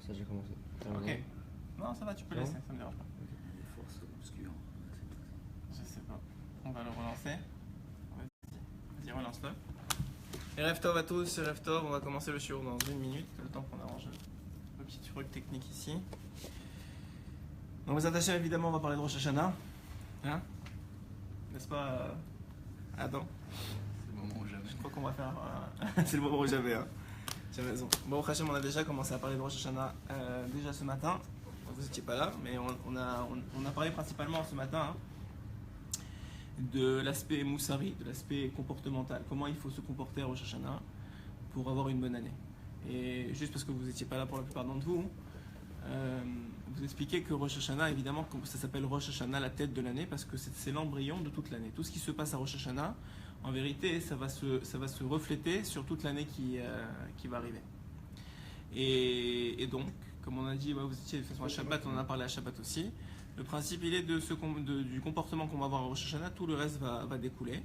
Ça, j'ai commencé. Ok. Non, ça va, tu peux laisser, ça me dérange pas. Les forces obscures. Je sais pas. On va le relancer. Vas-y, relance-le. Et rêve tov à tous, rêve tov, on va commencer le shiur dans 1 minute, le temps qu'on arrange le petit truc technique ici. Donc, vous attachez évidemment, on va parler de Rosh Hashanah. Hein? N'est-ce pas, Adam? C'est le moment où j'avais. Je crois qu'on va faire. C'est le moment où j'avais. Hein. J'ai raison. Bon, Hachem, on a déjà commencé à parler de Rosh Hashanah déjà ce matin. Vous n'étiez pas là, mais on a parlé principalement ce matin de l'aspect moussari, de l'aspect comportemental. Comment il faut se comporter à Rosh Hashanah pour avoir une bonne année. Et juste parce que vous n'étiez pas là pour la plupart d'entre vous, vous expliquez que Rosh Hashanah, évidemment, ça s'appelle Rosh Hashanah, la tête de l'année, parce que c'est l'embryon de toute l'année. Tout ce qui se passe à Rosh Hashanah, en vérité, ça va se refléter sur toute l'année qui va arriver. Et donc, comme on a dit, vous étiez de toute façon à Shabbat, on en a parlé à Shabbat aussi. Le principe, il est du comportement qu'on va avoir à Rosh Hashanah, tout le reste va découler.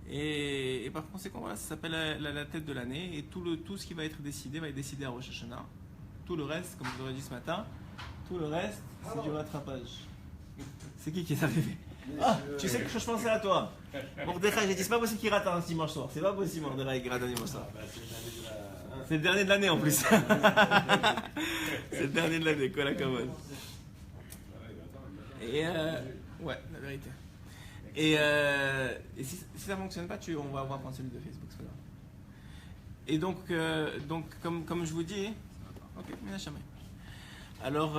Et par conséquent, voilà, ça s'appelle la tête de l'année. Et tout ce qui va être décidé va être décidé à Rosh Hashanah. Tout le reste, comme je vous l'ai dit ce matin, tout le reste, c'est du rattrapage. C'est qui est arrivé? Ah, tu sais que je pensais à toi. Mordechai, j'ai dit, c'est pas possible qu'il rate un dimanche soir. C'est pas possible, Mordechai, qu'il rate un dimanche soir. C'est le dernier de l'année en plus. C'est le dernier de l'année, quoi la commode. Et ouais, la vérité. Et si ça fonctionne pas, on va prendre celui de Facebook, c'est pas grave. Et donc comme je vous dis, ok, mais jamais. Alors,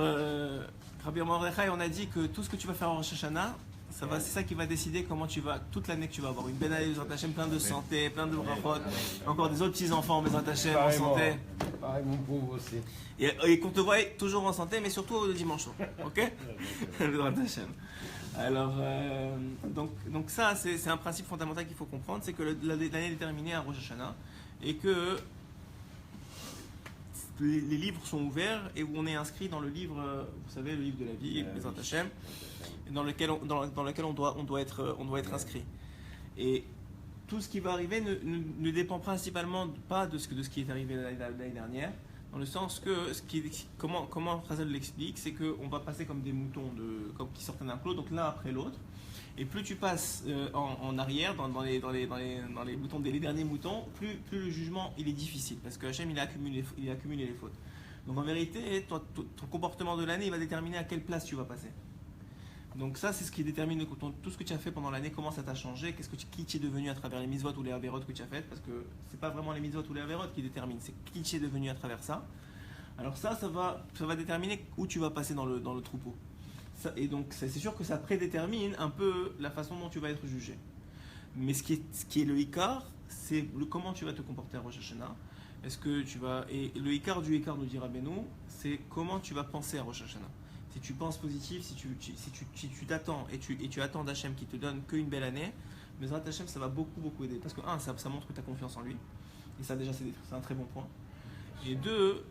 Rabbi Mordechai, on a dit que tout ce que tu vas faire en Rosh Hashanah, c'est ça qui va décider comment tu vas, toute l'année que tu vas avoir. Une belle année, Bezrat Hashem, plein de santé, plein de brachot, encore des autres petits-enfants, Bezrat Hashem, en santé. Pareil, mon pauvre aussi. Et qu'on te voit toujours en santé, mais surtout le dimanche soir. Ok? Bezrat Hashem. Alors, donc ça, c'est un principe fondamental qu'il faut comprendre, c'est que l'année est déterminée à Rosh Hashanah, et que les livres sont ouverts et où on est inscrit dans le livre, vous savez, le livre de la vie, Bezrat Hashem, dans lequel on doit être inscrit. Et tout ce qui va arriver ne dépend principalement pas de ce qui est arrivé l'année dernière, dans le sens que comment Chazal l'explique, c'est qu'on va passer comme des moutons qui sortent d'un clos, donc l'un après l'autre. Et plus tu passes en arrière, dans les moutons, les derniers moutons, plus le jugement il est difficile, parce que Hachem il a accumulé les fautes. Donc en vérité, ton comportement de l'année il va déterminer à quelle place tu vas passer. Donc ça c'est ce qui détermine tout ce que tu as fait pendant l'année, comment ça t'a changé, qui tu es devenu à travers les mitzvot ou les averot que tu as faites, parce que c'est pas vraiment les mitzvot ou les averot qui déterminent, c'est qui tu es devenu à travers ça. Alors ça va déterminer où tu vas passer dans le troupeau. Et donc c'est sûr que ça prédétermine un peu la façon dont tu vas être jugé. Mais ce qui est le Ikar, c'est comment tu vas te comporter à Rosh Hashanah. Et le Ikar du Ikar, nous dit Rabbeinu, c'est comment tu vas penser à Rosh Hashanah. Si tu penses positif, si tu t'attends et tu attends d'Hachem qui te donne qu'une belle année, mais Hachem ça va beaucoup aider. Parce que ça montre que tu as confiance en lui. Et ça déjà c'est un très bon point. Et deux,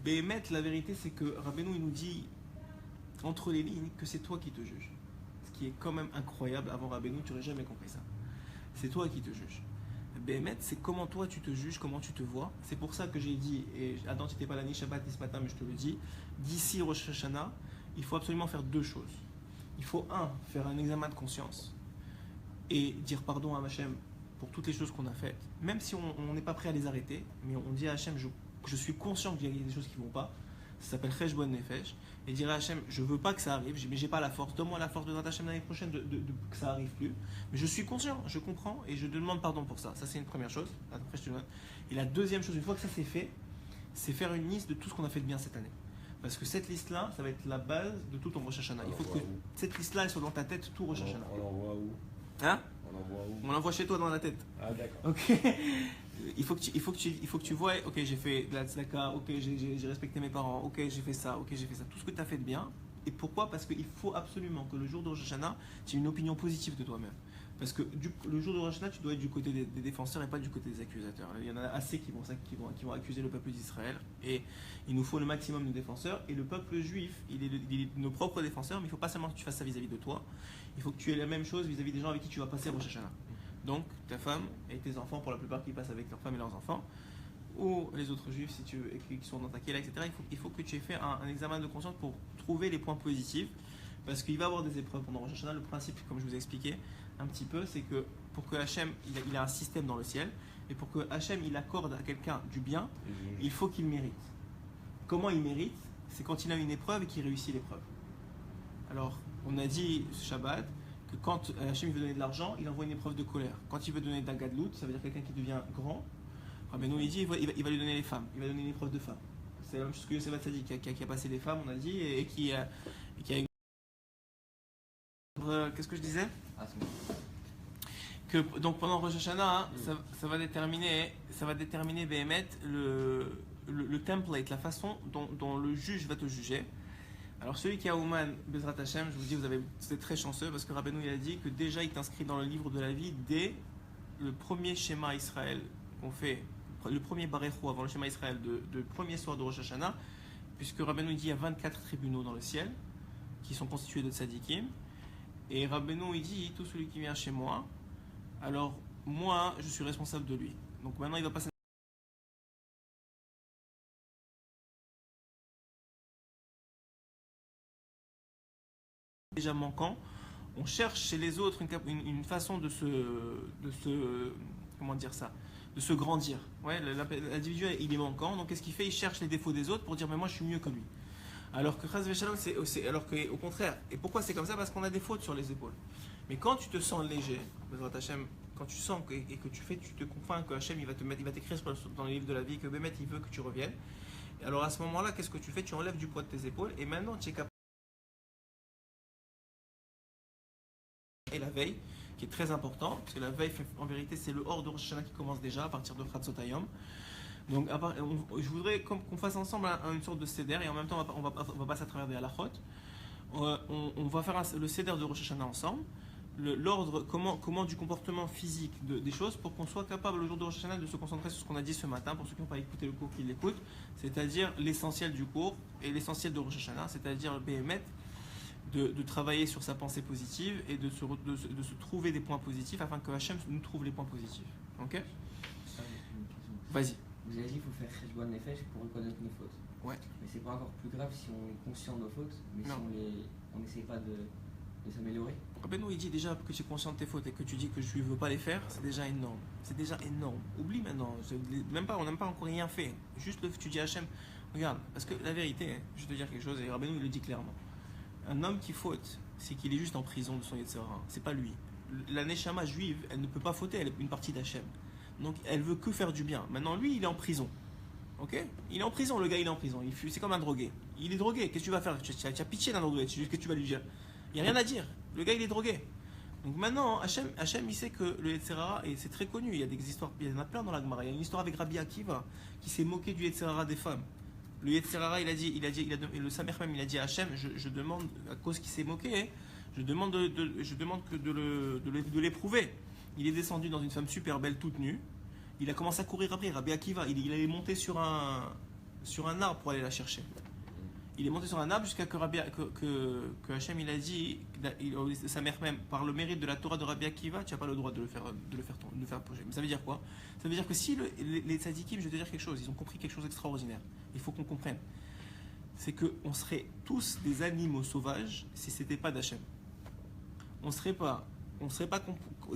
Béhémet, la vérité c'est que Rabbeinu il nous dit entre les lignes que c'est toi qui te juges. Ce qui est quand même incroyable, avant Rabbeinu, tu n'aurais jamais compris ça. C'est toi qui te juges. Béhémet, c'est comment toi tu te juges, comment tu te vois. C'est pour ça que j'ai dit, et Adam, tu n'étais pas là ni Shabbat ni ce matin, mais je te le dis, d'ici Rosh Hashanah, il faut absolument faire deux choses. Il faut faire un examen de conscience et dire pardon à Hachem pour toutes les choses qu'on a faites, même si on n'est pas prêt à les arrêter, mais on dit à Hachem, je suis conscient qu'il y a des choses qui ne vont pas. Ça s'appelle Cheshbon Nefesh, et dire à Hachem, je veux pas que ça arrive, mais j'ai pas la force, donne-moi la force de Hachem l'année prochaine que ça arrive plus. Mais je suis conscient, je comprends, et je te demande pardon pour ça. Ça c'est une première chose. Après je te demande. Et la deuxième chose, une fois que ça c'est fait, c'est faire une liste de tout ce qu'on a fait de bien cette année. Parce que cette liste-là, ça va être la base de tout ton Rosh Hashanah. Il faut que cette liste-là elle soit dans ta tête tout Rosh Hashanah. On l'envoie où? Hein? On l'envoie où? On l'envoie chez toi dans la tête. Ah d'accord. Ok. Il faut que tu vois, ok, j'ai fait de la tzedaka, ok, j'ai respecté mes parents, ok, j'ai fait ça, ok, j'ai fait ça. Tout ce que tu as fait de bien. Et pourquoi? Parce qu'il faut absolument que le jour de Rosh Hashanah, tu aies une opinion positive de toi-même. Parce que le jour de Rosh Hashanah, tu dois être du côté des défenseurs et pas du côté des accusateurs. Il y en a assez qui vont accuser le peuple d'Israël. Et il nous faut le maximum de défenseurs. Et le peuple juif, il est nos propres défenseurs, mais il ne faut pas seulement que tu fasses ça vis-à-vis de toi. Il faut que tu aies la même chose vis-à-vis des gens avec qui tu vas passer Rosh Hashanah. Donc, ta femme et tes enfants, pour la plupart qui passent avec leurs femmes et leurs enfants, ou les autres juifs si tu veux, qui sont dans ta kéla, etc. Il faut que tu aies fait un examen de conscience pour trouver les points positifs, parce qu'il va y avoir des épreuves pendant Rosh Hashanah. Le principe, comme je vous ai expliqué un petit peu, c'est que pour que Hachem il a un système dans le ciel, et pour que Hachem il accorde à quelqu'un du bien, il faut qu'il mérite. Comment il mérite? C'est quand il a une épreuve et qu'il réussit l'épreuve. Alors, on a dit ce Shabbat que quand Hachem veut donner de l'argent, il envoie une épreuve de colère. Quand il veut donner d'un gadlout, ça veut dire quelqu'un qui devient grand. Rabbeinu il dit il va lui donner les femmes, il va donner une épreuve de femmes. C'est la même chose que Yosef Hatzadik qui a passé les femmes, on a dit, et qui a une... Qu'est-ce que je disais? Que, donc pendant Rosh Hashanah, ça va déterminer Béhémet le template, la façon dont le juge va te juger. Alors celui qui a Ouman, Bezrat Hashem, je vous dis, vous êtes très chanceux parce que Rabbeinu il a dit que déjà il t'inscrit dans le livre de la vie dès le premier schéma Israël qu'on fait, le premier Baréchou avant le schéma Israël de premier soir de Rosh Hashanah, puisque Rabbeinu dit il y a 24 tribunaux dans le ciel qui sont constitués de tzadikim, et Rabbeinu il dit tout celui qui vient chez moi, alors moi je suis responsable de lui. Donc maintenant il va passer déjà manquant, on cherche chez les autres une façon de se comment dire ça, de se grandir. Ouais, l'individu il est manquant, donc qu'est-ce qu'il fait? Il cherche les défauts des autres pour dire mais moi je suis mieux que lui. Alors que Chas Veshalom, alors que au contraire. Et pourquoi c'est comme ça? Parce qu'on a des fautes sur les épaules. Mais quand tu te sens léger, quand tu sens et que tu te convaincs que Hachem il va t'écrire dans le livre de la vie que Bémet il veut que tu reviennes. Et alors à ce moment-là, qu'est-ce que tu fais? Tu enlèves du poids de tes épaules et maintenant tu es capable. Et la veille, qui est très important, parce que la veille, en vérité, c'est le hors de Rosh Hashanah qui commence déjà à partir de Chatzot Hayom. Donc, je voudrais qu'on fasse ensemble une sorte de seder, et en même temps, on va passer à travers des halachot. On va faire le seder de Rosh Hashanah ensemble, l'ordre, comment du comportement physique des choses, pour qu'on soit capable le jour de Rosh Hashanah de se concentrer sur ce qu'on a dit ce matin, pour ceux qui n'ont pas écouté le cours, qui l'écoutent, c'est-à-dire l'essentiel du cours et l'essentiel de Rosh Hashanah, c'est-à-dire le Béhémet. De travailler sur sa pensée positive et de se trouver des points positifs afin que Hachem nous trouve les points positifs. Ok? Vas-y. Vous avez dit qu'il faut faire Cheshbon Nefesh pour reconnaître nos fautes. Ouais. Mais c'est pas encore plus grave si on est conscient de nos fautes, mais non. Si on n'essaie pas de s'améliorer. Rabbeinu il dit déjà que tu es conscient de tes fautes et que tu dis que je ne veux pas les faire, c'est déjà énorme. C'est déjà énorme. Oublie maintenant. On n'a pas encore rien fait. Juste tu dis à Hachem, regarde, parce que la vérité, je vais te dire quelque chose et Rabbeinu il le dit clairement. Un homme qui faute, c'est qu'il est juste en prison de son Yetzirah. C'est pas lui. La Neshama juive, elle ne peut pas fauter, elle est une partie d'Hachem. Donc elle veut que faire du bien. Maintenant, lui, il est en prison. Ok? Il est en prison, le gars, il est en prison. C'est comme un drogué. Il est drogué. Qu'est-ce que tu vas faire? Tu as pitié d'un drogué. Qu'est-ce que tu vas lui dire? Il n'y a rien à dire. Le gars, il est drogué. Donc maintenant, Hachem il sait que le Yetzirah, et c'est très connu, il y a des histoires, il y en a plein dans la Gemara. Il y a une histoire avec Rabbi Akiva qui s'est moqué du Yetzirah des femmes. Le Yetzirah, le Samer même, il a dit à Hachem, je demande, à cause qu'il s'est moqué, je demande de l'éprouver. Il est descendu dans une femme super belle, toute nue. Il a commencé à courir après, Rabbi Akiva. Il est monté sur un arbre pour aller la chercher. Il est monté sur un arbre jusqu'à que Hachem il a dit, sa mère même, par le mérite de la Torah de Rabbi Akiva, tu n'as pas le droit de le faire pocher. Mais ça veut dire quoi? Ça veut dire que si les tzadikim, je vais te dire quelque chose, ils ont compris quelque chose d'extraordinaire. Il faut qu'on comprenne. C'est qu'on serait tous des animaux sauvages si ce n'était pas d'Hachem.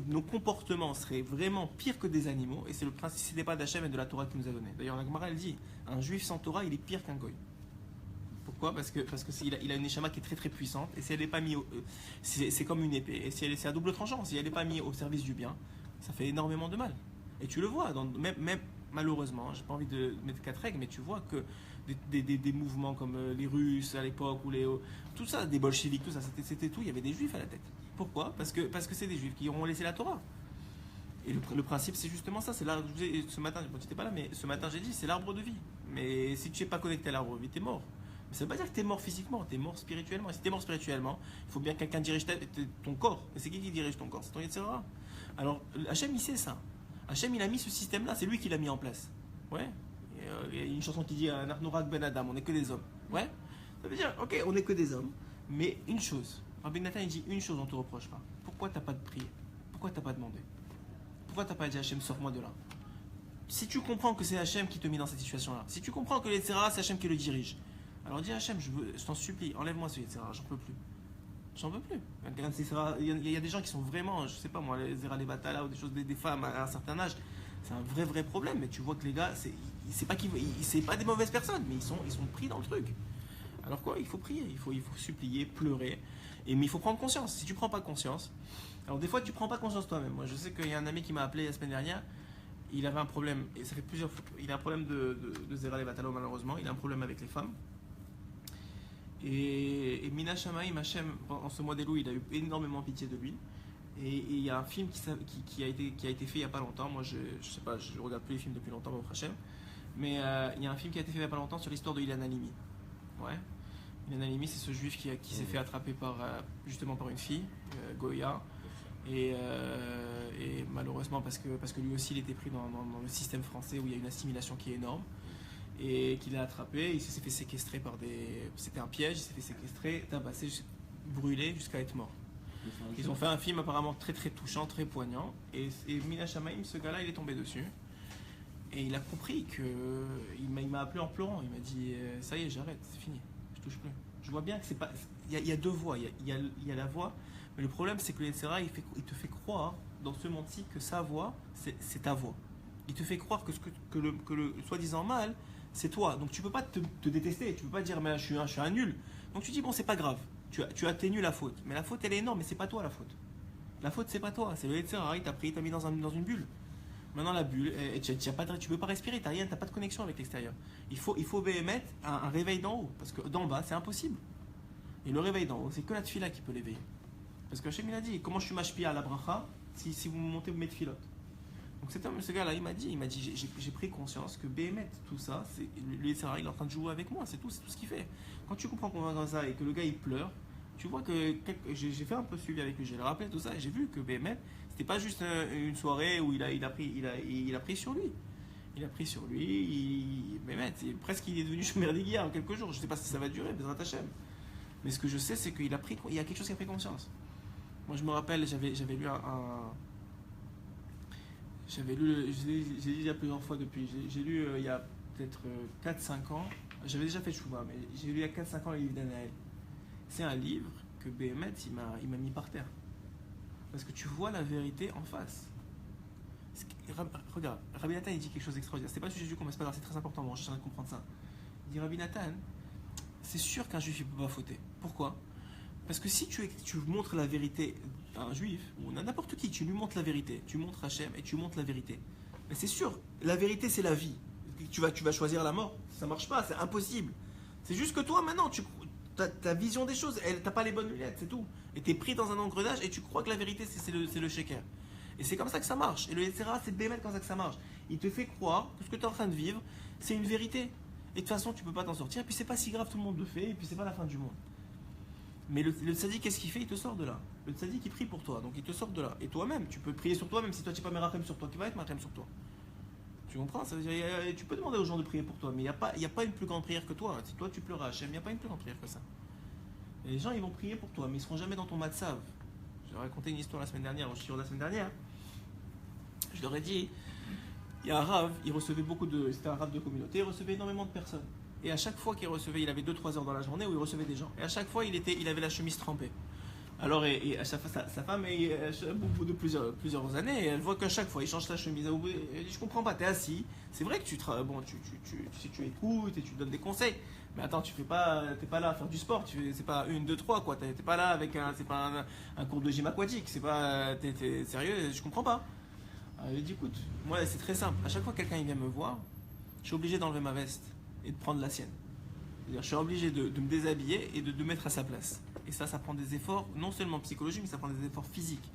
Nos comportements seraient vraiment pires que des animaux, et c'est le principe, si ce n'était pas d'Hachem et de la Torah qui nous a donné. D'ailleurs, la Gemara elle dit, un juif sans Torah, il est pire qu'un goy. Pourquoi? Parce que il a une neshama qui est très très puissante, et si elle n'est pas mise, c'est comme une épée, et c'est à double tranchant. Si elle n'est pas mise au service du bien, ça fait énormément de mal. Et tu le vois, même malheureusement, j'ai pas envie de mettre 4 règles, mais tu vois que des mouvements comme les Russes à l'époque, ou tout ça, des bolcheviks, tout ça, c'était tout, il y avait des juifs à la tête. Pourquoi? Parce que c'est des juifs qui ont laissé la Torah. Et le principe, c'est justement ça. C'est l'arbre. Ce matin, tu n'étais pas là, mais ce matin, j'ai dit, c'est l'arbre de vie. Mais si tu n'es pas connecté à l'arbre de vie, tu es mort. Mais ça ne veut pas dire que tu es mort physiquement, tu es mort spirituellement. Et si tu es mort spirituellement, il faut bien que quelqu'un dirige ton corps. Et c'est qui dirige ton corps? C'est ton Yetzirah. Alors, Hachem, il sait ça. Hachem, il a mis ce système-là, c'est lui qui l'a mis en place. Ouais. Il y a une chanson qui dit Narnorak Ben Adam, on n'est que des hommes. Ouais. Ça veut dire, ok, on n'est que des hommes, mais une chose. Rabbi Nathan, il dit une chose, on ne te reproche pas. Pourquoi tu n'as pas de prière? Pourquoi tu n'as pas demandé? Pourquoi tu n'as pas dit Hachem, sors-moi de là? si tu comprends que c'est Hachem qui te met dans cette situation-là, si tu comprends que l'Yetzirah, c'est Hachem qui le dirige, alors dis à Hachem, je t'en supplie, enlève-moi ce Yetzirah, j'en peux plus. J'en peux plus. Il y a des gens qui sont vraiment, je sais pas moi, les Zera Levatala ou des choses, des femmes à un certain âge, c'est un vrai problème. Mais tu vois que les gars, c'est pas des mauvaises personnes, mais ils sont pris dans le truc. Alors quoi, il faut prier, il faut supplier, pleurer, mais il faut prendre conscience. Si tu prends pas conscience, alors des fois tu prends pas conscience toi-même. Moi je sais qu'il y a un ami qui m'a appelé la semaine dernière, il avait un problème, et ça fait plusieurs fois, il a un problème de Zera Levatala malheureusement, il a un problème avec les femmes. Et Mina Shamaim, Hachem, en ce mois d'Elou, il a eu énormément pitié de lui. Et il y a un film qui a été fait il n'y a pas longtemps. Moi, je sais pas, je regarde plus les films depuis longtemps, Hachem. Mais il y a un film qui a été fait il n'y a pas longtemps sur l'histoire de Ilan Halimi. Ouais. Ilan Halimi, c'est ce juif qui s'est fait attraper justement par une fille, Goya. Et malheureusement, parce que lui aussi, il était pris dans le système français où il y a une assimilation qui est énorme. Et qu'il a attrapé, il s'est fait séquestrer c'était un piège, il s'est fait séquestrer, tabassé, brûlé jusqu'à être mort. Ils ont fait un film apparemment très touchant, très poignant, et Mina Shamaim, ce gars-là, il est tombé dessus. Et il a compris que. Il m'a appelé en pleurant, il m'a dit ça y est, j'arrête, c'est fini, je touche plus. Je vois bien que c'est pas. Il y a deux voies, il y a la voie, mais le problème c'est que le Yetzirah, il te fait croire dans ce monde-ci que sa voix, c'est ta voix. Il te fait croire que le soi-disant mal, c'est toi. Donc tu peux pas te détester, tu peux pas dire mais je suis un nul. Donc tu dis bon c'est pas grave, tu atténues la faute. Mais la faute elle est énorme, mais c'est pas toi la faute. La faute c'est pas toi, c'est le Yetzirah, il t'a pris, il t'a mis dans une bulle. Maintenant la bulle, tu peux pas respirer, t'as pas de connexion avec l'extérieur. Il faut émettre un réveil d'en haut, parce que d'en bas c'est impossible. Et le réveil d'en haut, c'est que la tefila qui peut l'éveiller. Parce que Hachem il a dit, comment je suis mashpia à la bracha si vous montez mes tefilotes. Donc ce gars-là, il m'a dit, j'ai pris conscience que Béhémet, tout ça, le Yetzirah, il est en train de jouer avec moi, c'est tout ce qu'il fait. Quand tu comprends qu'on va dans ça et que le gars il pleure, tu vois que j'ai fait un peu suivi avec lui, j'ai le rappelé tout ça, et j'ai vu que Béhémet, c'était pas juste une soirée où il a pris sur lui. Il a pris sur lui, Béhémet, presque il est devenu chômeur des guiers en quelques jours, je sais pas si ça va durer, Bezrat Hashem. Mais ce que je sais, c'est qu'il y a quelque chose qui a pris conscience. Moi je me rappelle, j'avais lu j'ai lu il y a plusieurs fois depuis, j'ai lu il y a peut-être 4-5 ans, j'avais déjà fait Chouva, mais j'ai lu il y a 4-5 ans le livre d'Anaël. C'est un livre que Béhémet, il m'a mis par terre. Parce que tu vois la vérité en face. Regarde, Rabbi Nathan il dit quelque chose d'extraordinaire. C'est pas le sujet du cours, mais c'est pas grave, c'est très important, bon, j'essaie de comprendre ça. Il dit Rabbi Nathan, c'est sûr qu'un juif il peut pas fauter. Pourquoi ? Parce que si tu montres la vérité à un juif, ou à n'importe qui, tu lui montres la vérité, tu montres Hachem et tu montres la vérité. Mais c'est sûr, la vérité c'est la vie. Tu vas choisir la mort, ça marche pas, c'est impossible. C'est juste que toi maintenant, ta vision des choses, t'as pas les bonnes lunettes, c'est tout. Et t'es pris dans un engrenage et tu crois que la vérité c'est le shaker. Et c'est comme ça que ça marche. Et le Yetzirah, c'est Béhémet comme ça que ça marche. Il te fait croire que ce que tu es en train de vivre, c'est une vérité. Et de toute façon, tu peux pas t'en sortir. Et puis c'est pas si grave, tout le monde le fait. Et puis c'est pas la fin du monde. Mais le tzaddik, qu'est-ce qu'il fait ? Il te sort de là. Le tzaddik, il prie pour toi. Donc il te sort de là. Et toi-même, tu peux prier sur toi, même si toi tu n'es pas merachem sur toi, qui va être merachem sur toi. Tu comprends ? Ça veut dire, tu peux demander aux gens de prier pour toi. Mais il n'y a pas une plus grande prière que toi. Si toi tu pleuras à Hachem, il n'y a pas une plus grande prière que ça. Et les gens, ils vont prier pour toi, mais ils ne seront jamais dans ton matzav. J'ai raconté une histoire la semaine dernière, au shiur de la semaine dernière. Je leur ai dit, il y a un rave, c'était un rave de communauté, il recevait énormément de personnes. Et à chaque fois qu'il recevait, il avait 2-3 heures dans la journée où il recevait des gens. Et à chaque fois, il avait la chemise trempée. Alors, et à chaque fois, sa femme, au bout de plusieurs années, elle voit qu'à chaque fois, il change sa chemise. Elle dit, je comprends pas, t'es assis. C'est vrai que tu écoutes et tu donnes des conseils. Mais attends, t'es pas là à faire du sport. C'est pas 1, 2, 3, quoi. T'es pas là avec c'est pas un cours de gym aquatique. C'est pas, t'es sérieux, je comprends pas. Alors, elle dit, écoute, moi, c'est très simple. À chaque fois que quelqu'un vient me voir, je suis obligé d'enlever ma veste et de prendre la sienne. C'est-à-dire, je suis obligé de me déshabiller et de mettre à sa place. Et ça prend des efforts, non seulement psychologiques, mais ça prend des efforts physiques.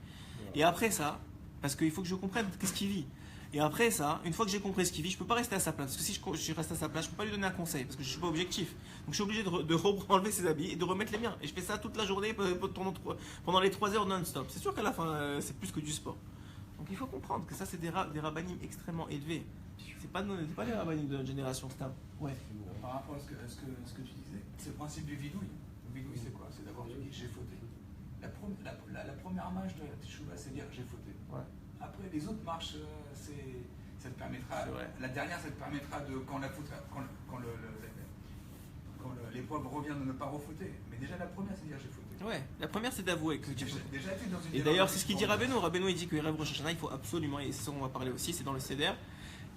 Et après ça, parce qu'il faut que je comprenne qu'est-ce qu'il vit. Et après ça, une fois que j'ai compris ce qu'il vit, je ne peux pas rester à sa place. Parce que si je reste à sa place, je ne peux pas lui donner un conseil, parce que je ne suis pas objectif. Donc je suis obligé de enlever ses habits et de remettre les miens. Et je fais ça toute la journée, pendant les 3 heures non-stop. C'est sûr qu'à la fin, c'est plus que du sport. Donc il faut comprendre que ça, c'est des rabbanim extrêmement élevés. C'est pas les rabbanim de notre génération, c'est un... Ouais. Par rapport à ce que tu disais, c'est le principe du vidouille. Le vidouille, c'est quoi ? C'est d'abord tu dis j'ai fauté. La première marche de la teshuva, c'est dire j'ai fauté. Ouais. Après, les autres marches, c'est Ça te permettra, la dernière, ça te permettra de, quand l'épreuve revient, de ne pas refauter. Mais déjà, la première, c'est de dire j'ai fauté. Ouais, la première, c'est d'avouer que tu fautes. Déjà, tu es dans une. Et d'ailleurs, c'est ce qu'il dit Rabbeinu. Rabbeinu, il dit que Erev Rosh Hashanah, il faut absolument, et c'est ça qu'on va parler aussi, c'est dans le Seder,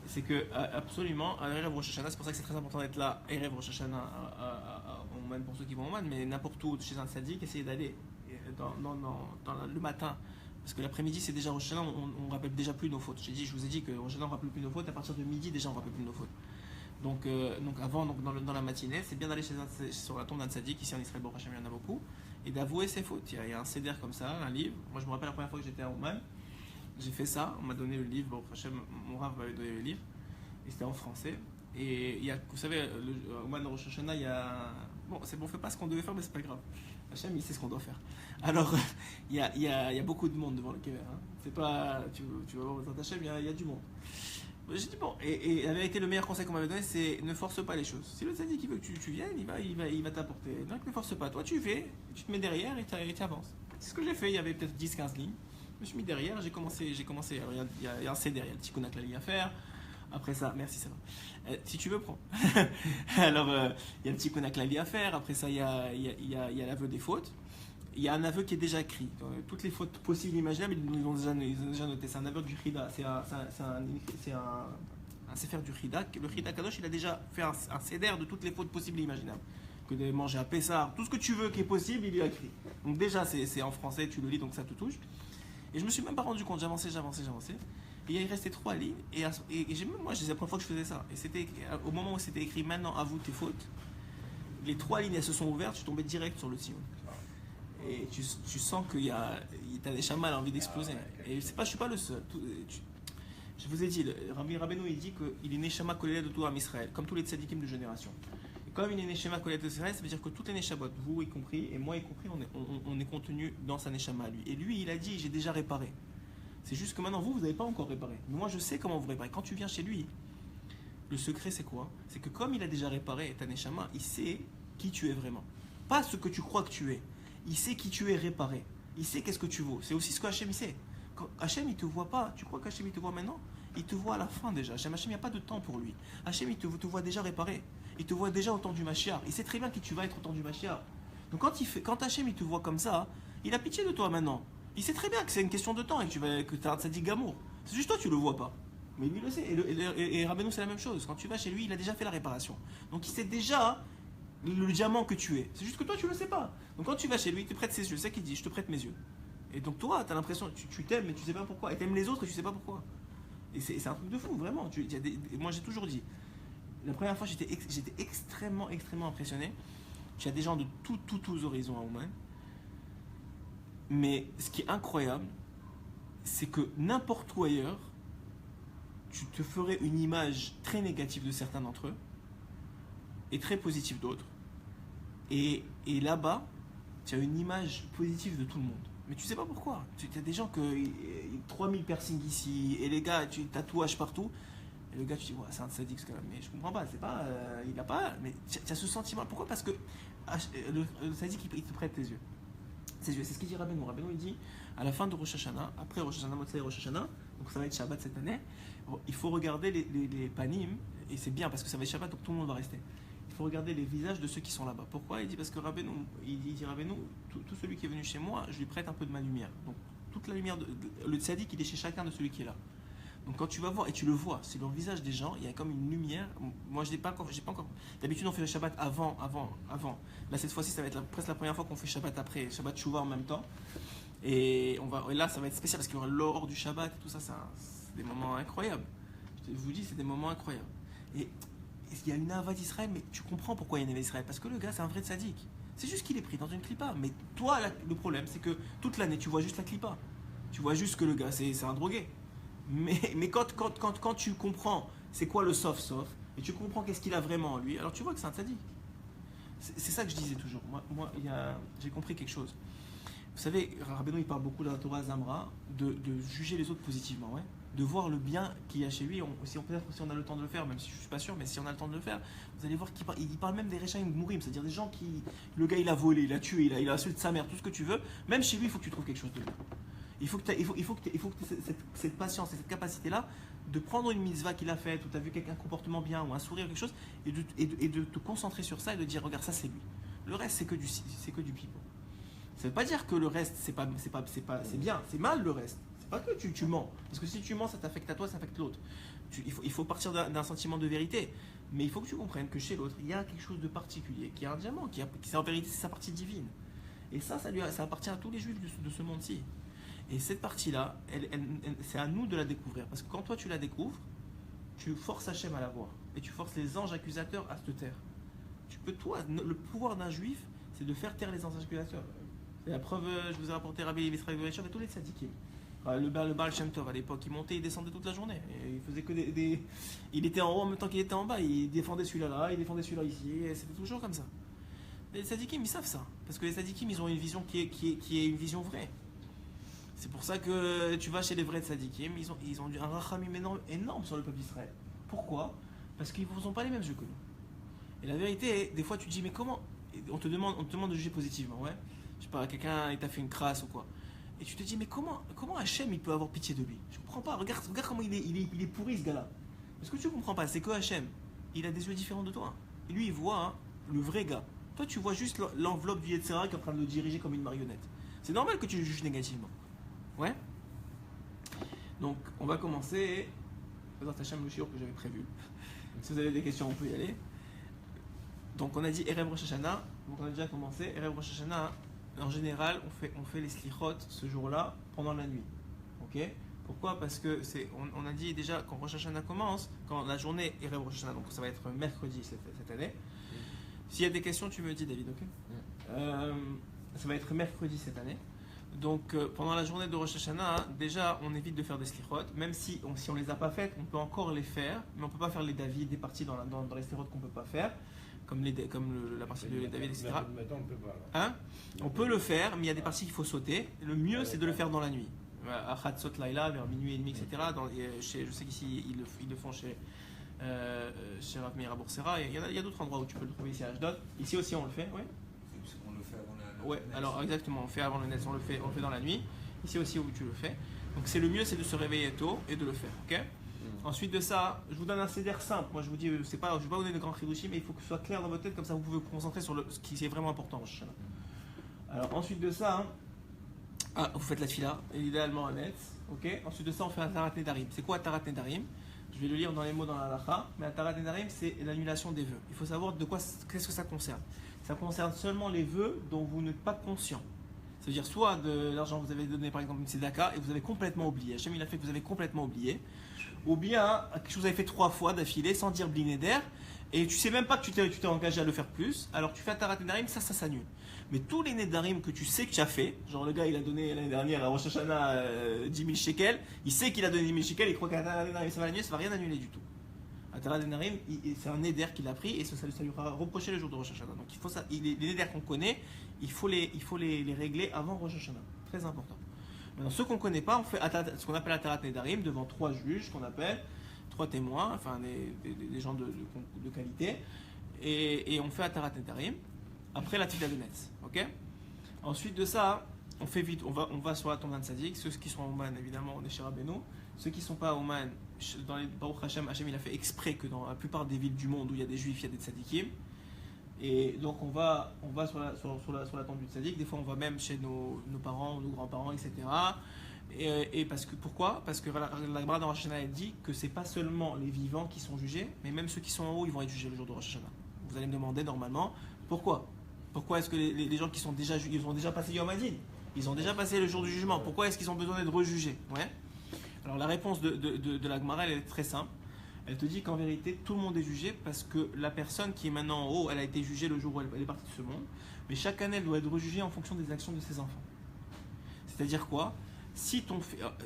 c'est que absolument, à Erev Rosh Hashanah, c'est pour ça que c'est très important d'être là, Erev Rosh Hashanah, au Oman pour ceux qui vont au Oman, mais n'importe où, chez un tzaddik, essayez d'aller dans le matin. Parce que l'après-midi, c'est déjà Rosh Hashanah, on ne rappelle déjà plus nos fautes. Je vous ai dit que Rosh Hashanah, on ne rappelle plus nos fautes, à partir de midi, déjà, on ne rappelle plus nos fautes. Donc avant, dans la matinée, c'est bien d'aller sur la tombe d'un tzaddik, ici en Israël, Baruch Hashem, il y en a beaucoup, et d'avouer ses fautes. Il y a un Seder comme ça, un livre. Moi, je me rappelle la première fois que j'étais à Oman, j'ai fait ça, on m'a donné le livre, Baruch Hashem, mon Rav m'avait donné le livre, et c'était en français. Et il y a, vous savez, au Oman de Rosh Hashanah, il y a. Bon, c'est bon, on ne fait pas ce qu'on devait faire, mais c'est pas grave. Hashem, il sait ce qu'on doit faire. Alors, il y a beaucoup de monde devant le Kever. Hein. C'est pas. Tu vas voir votre Hashem, il y a du monde. J'ai dit bon, et la vérité, le meilleur conseil qu'on m'avait donné, c'est ne force pas les choses. Si le tzaddik qui veut que tu viennes, il va t'apporter. Donc ne force pas. Toi, tu fais, tu te mets derrière et tu avances. C'est ce que j'ai fait. Il y avait peut-être 10-15 lignes. Je me suis mis derrière, j'ai commencé. Alors, il y a un CD, il y a le petit Konak Lali à faire. Après ça, merci, ça va. Si tu veux, prends. Alors, il y a le petit Konak Lali à faire. Après ça, il y a l'aveu des fautes. Il y a un aveu qui est déjà écrit. Toutes les fautes possibles et imaginables, ils ont déjà noté. C'est un aveu du Chida. C'est un sefer du Chida. Le Chida Kadosh, il a déjà fait un seder de toutes les fautes possibles et imaginables. Que de manger à Pessah, tout ce que tu veux qui est possible, il y a écrit. Donc déjà, c'est en français, tu le lis, donc ça te touche. Et je me suis même pas rendu compte. J'avançais. Et il restait 3 lignes. Et moi, c'est la première fois que je faisais ça. Et c'était au moment où c'était écrit maintenant, avoue tes fautes. Les 3 lignes, elles se sont ouvertes. Je suis tombé direct sur le Sion. Et tu sens qu'il y a t'as des chamas à envie d'exploser. Et je suis pas le seul. Je vous ai dit, Rabbi Rabbeinu, il dit qu'il est Neshama Kolelet de tout Am Israël, comme tous les tzadikim de génération. Et comme il est Neshama Kolelet de Israël, ça veut dire que toutes les Neshamot, vous y compris, et moi y compris, on est contenu dans sa Neshama à lui. Et lui, il a dit, j'ai déjà réparé. C'est juste que maintenant, vous n'avez pas encore réparé. Mais moi, je sais comment vous réparez. Quand tu viens chez lui, le secret, c'est quoi? C'est que comme il a déjà réparé ta Neshama, il sait qui tu es vraiment. Pas ce que tu crois que tu es. Il sait qui tu es réparé. Il sait qu'est-ce que tu vaux. C'est aussi ce que Hachem il sait. Quand Hachem il te voit pas, tu crois qu'Hachem il te voit maintenant? Il te voit à la fin déjà. Hachem il n'y a pas de temps pour lui. Hachem il te voit déjà réparé. Il te voit déjà au temps du Mashiach. Il sait très bien qui tu vas être au temps du Mashiach. Donc quand Hachem il te voit comme ça, il a pitié de toi maintenant. Il sait très bien que c'est une question de temps et que tu as un tzaddik gamour. C'est juste toi tu le vois pas. Mais lui il le sait. Et Rabbeinu c'est la même chose. Quand tu vas chez lui, il a déjà fait la réparation. Donc il sait déjà le diamant que tu es. C'est juste que toi tu le sais pas. Donc quand tu vas chez lui, il te prête ses yeux. C'est ça qu'il dit, je te prête mes yeux. Et donc toi, tu as l'impression, tu t'aimes mais tu sais pas pourquoi. Et tu aimes les autres et tu sais pas pourquoi. Et c'est un truc de fou, vraiment. Moi j'ai toujours dit, la première fois j'étais extrêmement impressionné. Tu as des gens de tous horizons à Oman. Mais ce qui est incroyable, c'est que n'importe où ailleurs, tu te ferais une image très négative de certains d'entre eux et très positive d'autres. Et là-bas, tu as une image positive de tout le monde. Mais tu sais pas pourquoi. Tu as des gens que 3000 piercings ici, et les gars, tu tatouages partout. Et le gars, tu dis, ouais, c'est un sadique quand même. Mais je comprends pas, c'est pas. Il a pas. Mais tu as ce sentiment. Pourquoi? Parce que le sadique, il te prête tes yeux. Ses yeux. C'est ce qu'il dit Rabbeinu. Rabbeinu, il dit, à la fin de Rosh Hashanah, après Rosh Hashanah, Motzei Rosh Hashanah, donc ça va être Shabbat cette année, il faut regarder les panim, et c'est bien parce que ça va être Shabbat, donc tout le monde va rester. Il faut regarder les visages de ceux qui sont là-bas. Pourquoi? Il dit parce que Rabbeinu, tout celui qui est venu chez moi, je lui prête un peu de ma lumière. Donc toute la lumière, le tzaddik, il est chez chacun de celui qui est là. Donc quand tu vas voir, et tu le vois, c'est dans le visage des gens, il y a comme une lumière. Moi je n'ai pas encore. D'habitude on fait le Shabbat avant. Là cette fois-ci ça va être presque la première fois qu'on fait Shabbat après, Shabbat Shuvah en même temps. Et là ça va être spécial parce qu'il y aura l'or du Shabbat et tout ça, c'est des moments incroyables. Je vous dis, c'est des moments incroyables. Et il y a une Ava d'Israël, mais tu comprends pourquoi il y a une Ava d'Israël. Parce que le gars, c'est un vrai tzaddik. C'est juste qu'il est pris dans une clipa. Mais toi, le problème, c'est que toute l'année, tu vois juste la clipa. Tu vois juste que le gars, c'est un drogué. Mais quand tu comprends c'est quoi le soft, et tu comprends qu'est-ce qu'il a vraiment en lui, alors tu vois que c'est un tzaddik. C'est ça que je disais toujours. Moi j'ai compris quelque chose. Vous savez, Rabbeinu, il parle beaucoup de la Torah Zamra, de juger les autres positivement, ouais. De voir le bien qu'il y a chez lui, peut-être si on a le temps de le faire, même si je ne suis pas sûr, mais si on a le temps de le faire, vous allez voir qu'il parle même des Rechaim Gmourim, c'est-à-dire des gens qui, le gars il a volé, il a tué, il a insulté sa mère, tout ce que tu veux, même chez lui il faut que tu trouves quelque chose de bien. Il faut que tu aies cette patience et cette capacité-là de prendre une mitzvah qu'il a faite, ou tu as vu un comportement bien, ou un sourire, ou quelque chose, et de te concentrer sur ça et de dire, regarde, ça c'est lui. Le reste, c'est que du pipeau. Ça ne veut pas dire que le reste, c'est bien, c'est mal le reste. C'est pas que tu mens. Parce que si tu mens, ça t'affecte à toi, ça affecte l'autre. Il faut partir d'un sentiment de vérité. Mais il faut que tu comprennes que chez l'autre, il y a quelque chose de particulier, qui est un diamant, qui en vérité, c'est sa partie divine. Et ça appartient à tous les juifs de ce monde-ci. Et cette partie-là, c'est à nous de la découvrir. Parce que quand toi tu la découvres, tu forces Hachem à la voir. Et tu forces les anges accusateurs à te taire. Le pouvoir d'un juif, c'est de faire taire les anges accusateurs. C'est la preuve, je vous ai rapporté Rabbi Levi Israël et tous les tzadikim. Le Baal Shem Tov à l'époque, il montait, il descendait toute la journée. Et il faisait que il était en haut en même temps qu'il était en bas. Il défendait celui-là là, il défendait celui-là ici. Et c'était toujours comme ça. Et les tzadikim, ils savent ça. Parce que les tzadikim, ils ont une vision qui est une vision vraie. C'est pour ça que tu vas chez les vrais tzadikim, ils ont un rachamim énorme sur le peuple d'Israël. Pourquoi? Parce qu'ils ne ont pas les mêmes yeux que nous. Et la vérité, des fois tu te dis, mais comment? On te demande de juger positivement, ouais. Je sais pas, quelqu'un il t'a fait une crasse ou quoi. Et tu te dis, mais comment Hachem il peut avoir pitié de lui? Je comprends pas, regarde comment il est pourri ce gars-là. Ce que tu comprends pas, c'est que Hachem, il a des yeux différents de toi. Et lui, il voit le vrai gars. Toi, tu vois juste l'enveloppe du Yetzirah qui est en train de le diriger comme une marionnette. C'est normal que tu le juges négativement. Ouais. Donc, on va commencer. Dans Hachem le shiur que j'avais prévu. Si vous avez des questions, on peut y aller. Donc, on a dit Erev Rosh Hashanah. Donc, on a déjà commencé. Erev Rosh Hashanah, en général, on fait les slichot ce jour-là pendant la nuit. Ok? Pourquoi? Parce que on a dit déjà quand Rosh Hashanah commence, quand la journée Erev Rosh Hashanah, donc ça va être mercredi cette année. S'il y a des questions, tu me dis, David, ok? Ça va être mercredi cette année. Donc pendant la journée de Rosh Hashanah, déjà on évite de faire des slichot, même si on les a pas faites, on peut encore les faire, mais on peut pas faire les David, des parties dans les slichot qu'on peut pas faire, comme la partie de les David, etc. Maintenant, on peut pas. Hein? On peut le faire, mais il y a des parties qu'il faut sauter. Le mieux c'est de le faire dans la nuit, à Chatzot Laila, vers minuit et demi, etc. Je sais qu'ici ils le font chez Rav Meir à Boursera. Il y a d'autres endroits où tu peux le trouver ici à Ashdod. Ici aussi on le fait, oui. On le fait avant la Ouais, alors exactement, on fait avant le Netz, on le fait dans la nuit. Ici aussi où tu le fais. Donc c'est le mieux, c'est de se réveiller tôt et de le faire, ok? Ensuite de ça, je vous donne un CDR simple. Moi je vous dis, je ne vais pas vous donner de grands chidushim, mais il faut que ce soit clair dans votre tête, comme ça vous pouvez vous concentrer sur ce qui est vraiment important. Alors ensuite de ça, vous faites la tfila, idéalement un Netz, ok? Ensuite de ça, on fait un Tarat Nedarim. C'est quoi un Tarat Nedarim? Je vais le lire dans les mots dans la halakha, mais un Tarat Nedarim, c'est l'annulation des vœux. Il faut savoir qu'est-ce que ça concerne. Ça concerne seulement les vœux dont vous n'êtes pas conscient. C'est-à-dire soit de l'argent que vous avez donné par exemple une tzedaka et vous avez complètement oublié. Hachem il a fait que vous avez complètement oublié. Ou bien quelque chose que vous avez fait 3 fois d'affilée sans dire bli neder et tu sais même pas que tu t'es engagé à le faire plus. Alors tu fais un tarat nedarim, ça s'annule. Mais tous les nedarim que tu sais que tu as fait, genre le gars il a donné l'année dernière à Rosh Hashanah 10 000 shekels, il sait qu'il a donné 10 000 shekels, il croit qu'un tarat nedarim ça va l'annuler, ça va rien annuler du tout. Un tarat nedarim, c'est un neder qu'il a pris et ça lui fera reprocher le jour de Rosh Hashanah. Donc il faut ça, les neders qu'on connaît, il faut les régler avant Rosh Hashanah. Très important. Maintenant, ceux qu'on ne connaît pas, on fait ce qu'on appelle un tarat nedarim devant 3 juges, qu'on appelle 3 témoins, enfin des gens de qualité, et on fait un tarat nedarim après la tfila de Netz. Ok? Ensuite de ça, on fait vite, on va sur la tombe d'un tzaddik. Ceux qui sont à Ouman, évidemment, on est chez Rabbeinu. Ceux qui ne sont pas à Ouman, dans les Baruch Hashem, il a fait exprès que dans la plupart des villes du monde où il y a des juifs, il y a des tzaddikim. Et donc on va sur la tombe du tzaddik. Des fois on va même chez nos parents, nos grands-parents, etc. Et pourquoi? Parce que la Gemara dans Rosh Hashanah elle dit que c'est pas seulement les vivants qui sont jugés, mais même ceux qui sont en haut, ils vont être jugés le jour de Rosh Hashanah. Vous allez me demander normalement pourquoi? Pourquoi est-ce que les gens qui sont déjà jugés, ils ont déjà passé Yom Hadin, ils ont déjà passé le jour du jugement, pourquoi est-ce qu'ils ont besoin d'être rejugés? Ouais. Alors la réponse de la Gemara elle est très simple. Elle te dit qu'en vérité, tout le monde est jugé parce que la personne qui est maintenant en haut, elle a été jugée le jour où elle est partie de ce monde. Mais chaque année, elle doit être rejugée en fonction des actions de ses enfants. C'est-à-dire quoi? Si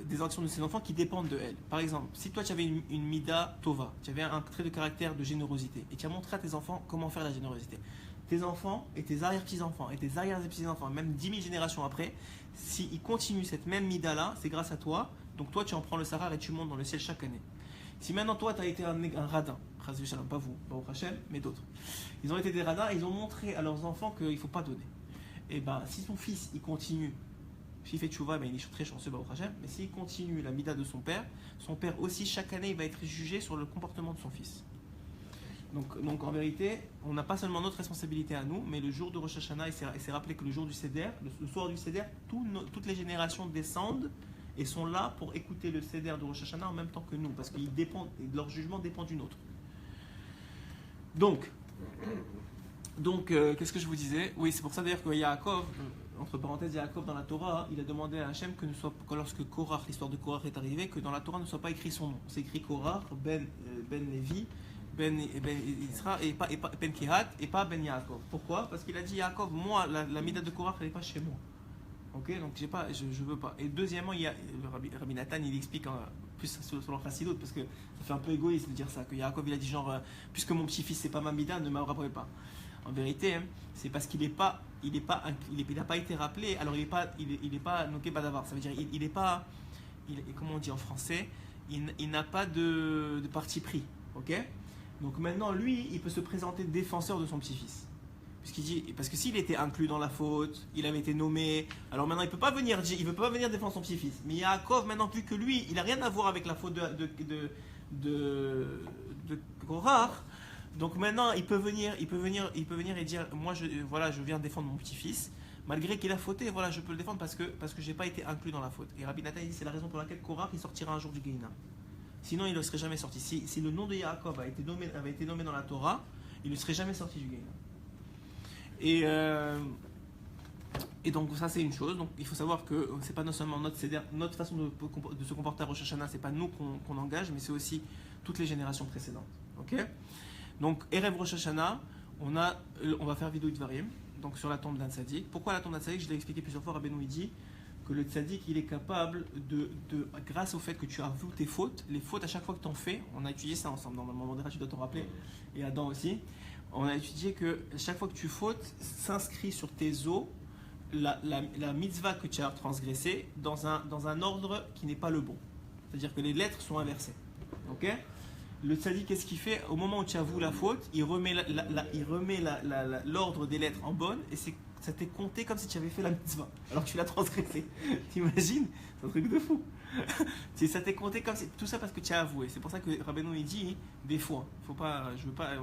des actions de ses enfants qui dépendent de elle. Par exemple, si toi tu avais une mida tova, tu avais un trait de caractère de générosité, et tu as montré à tes enfants comment faire la générosité. Tes enfants et tes arrière-petits-enfants et tes arrière-petits-enfants, même 10 000 générations après, s'ils continuent cette même mida-là, c'est grâce à toi. Donc toi, tu en prends le sarar et tu montes dans le ciel chaque année. Si maintenant toi tu as été un radin, pas vous, Baruch Hashem, mais d'autres, ils ont été des radins et ils ont montré à leurs enfants qu'il ne faut pas donner. Et bien si ton fils il continue S'il fait tchouva, ben, il est très chanceux, Baruch Hashem. Mais s'il continue la mida de son père aussi, chaque année, il va être jugé sur le comportement de son fils. Donc en vérité, on n'a pas seulement notre responsabilité à nous, mais le jour de Rosh Hashanah, il s'est rappelé que le jour du Seder, le soir du Seder, toutes les générations descendent et sont là pour écouter le Seder de Rosh Hashanah en même temps que nous, parce que leur jugement dépend du nôtre. Donc qu'est-ce que je vous disais? Oui, c'est pour ça d'ailleurs que Yaakov, entre parenthèses, Yaakov dans la Torah, il a demandé à Hachem que lorsque Korach, l'histoire de Korach est arrivée, que dans la Torah ne soit pas écrit son nom. C'est écrit Korach, Ben Levi, Ben Isra, et pas Ben Kehat, et pas Ben Yaakov. Pourquoi? Parce qu'il a dit Yaakov, moi, la mida de Korach, elle n'est pas chez moi. Ok, donc je veux pas. Et deuxièmement, il y a le Rabbi Nathan, il explique plus selon Chassidut, parce que ça fait un peu égoïste de dire ça, que Yaakov il a dit genre, puisque mon petit-fils c'est pas ma mida, ne me rappelez pas. En vérité, c'est parce qu'il n'a pas été rappelé, alors il est pas noké badavar. Ça veut dire il est pas, comment on dit en français, il n'a pas de parti pris. Ok. Donc maintenant, lui, il peut se présenter défenseur de son petit-fils. Parce que s'il était inclus dans la faute, il avait été nommé, alors maintenant il ne peut pas venir défendre son petit-fils. Mais Yaakov, maintenant, vu que lui, il n'a rien à voir avec la faute de Korach, donc maintenant il peut venir et dire, moi je viens défendre mon petit-fils, malgré qu'il a fauté, voilà, je peux le défendre parce que je n'ai pas été inclus dans la faute. Et Rabbi Nathan dit, c'est la raison pour laquelle Korach il sortira un jour du Gehinam. Sinon il ne serait jamais sorti. Si le nom de Yaakov avait été nommé dans la Torah, il ne serait jamais sorti du Gehinam. Et donc ça c'est une chose. Donc il faut savoir que c'est pas non seulement notre façon de se comporter à Rosh Hashanah, c'est pas nous qu'on engage, mais c'est aussi toutes les générations précédentes. Ok. Donc Erev Rosh Hashanah, on va faire Vidui Dvarim, donc sur la tombe d'un tzaddik. Pourquoi la tombe d'un tzaddik? Je l'ai expliqué plusieurs fois. Rabbeinu il dit que le tzaddik il est capable grâce au fait que tu avoues tes fautes, les fautes à chaque fois que tu en fais, on a étudié ça ensemble, normalement Mandera tu dois t'en rappeler, et Adam aussi, on a étudié que chaque fois que tu fautes, s'inscrit sur tes os la mitzvah que tu as transgressée dans un ordre qui n'est pas le bon. C'est-à-dire que les lettres sont inversées. Ok? Le tzaddik, qu'est-ce qu'il fait? Au moment où tu avoues la faute, il remet l'ordre des lettres en bonne et ça t'est compté comme si tu avais fait la mitzvah. Alors que tu l'as transgressé. T'imagines? C'est un truc de fou. Ça t'est compté comme si. Tout ça parce que tu as avoué. C'est pour ça que Rabbeinu il dit des fois, on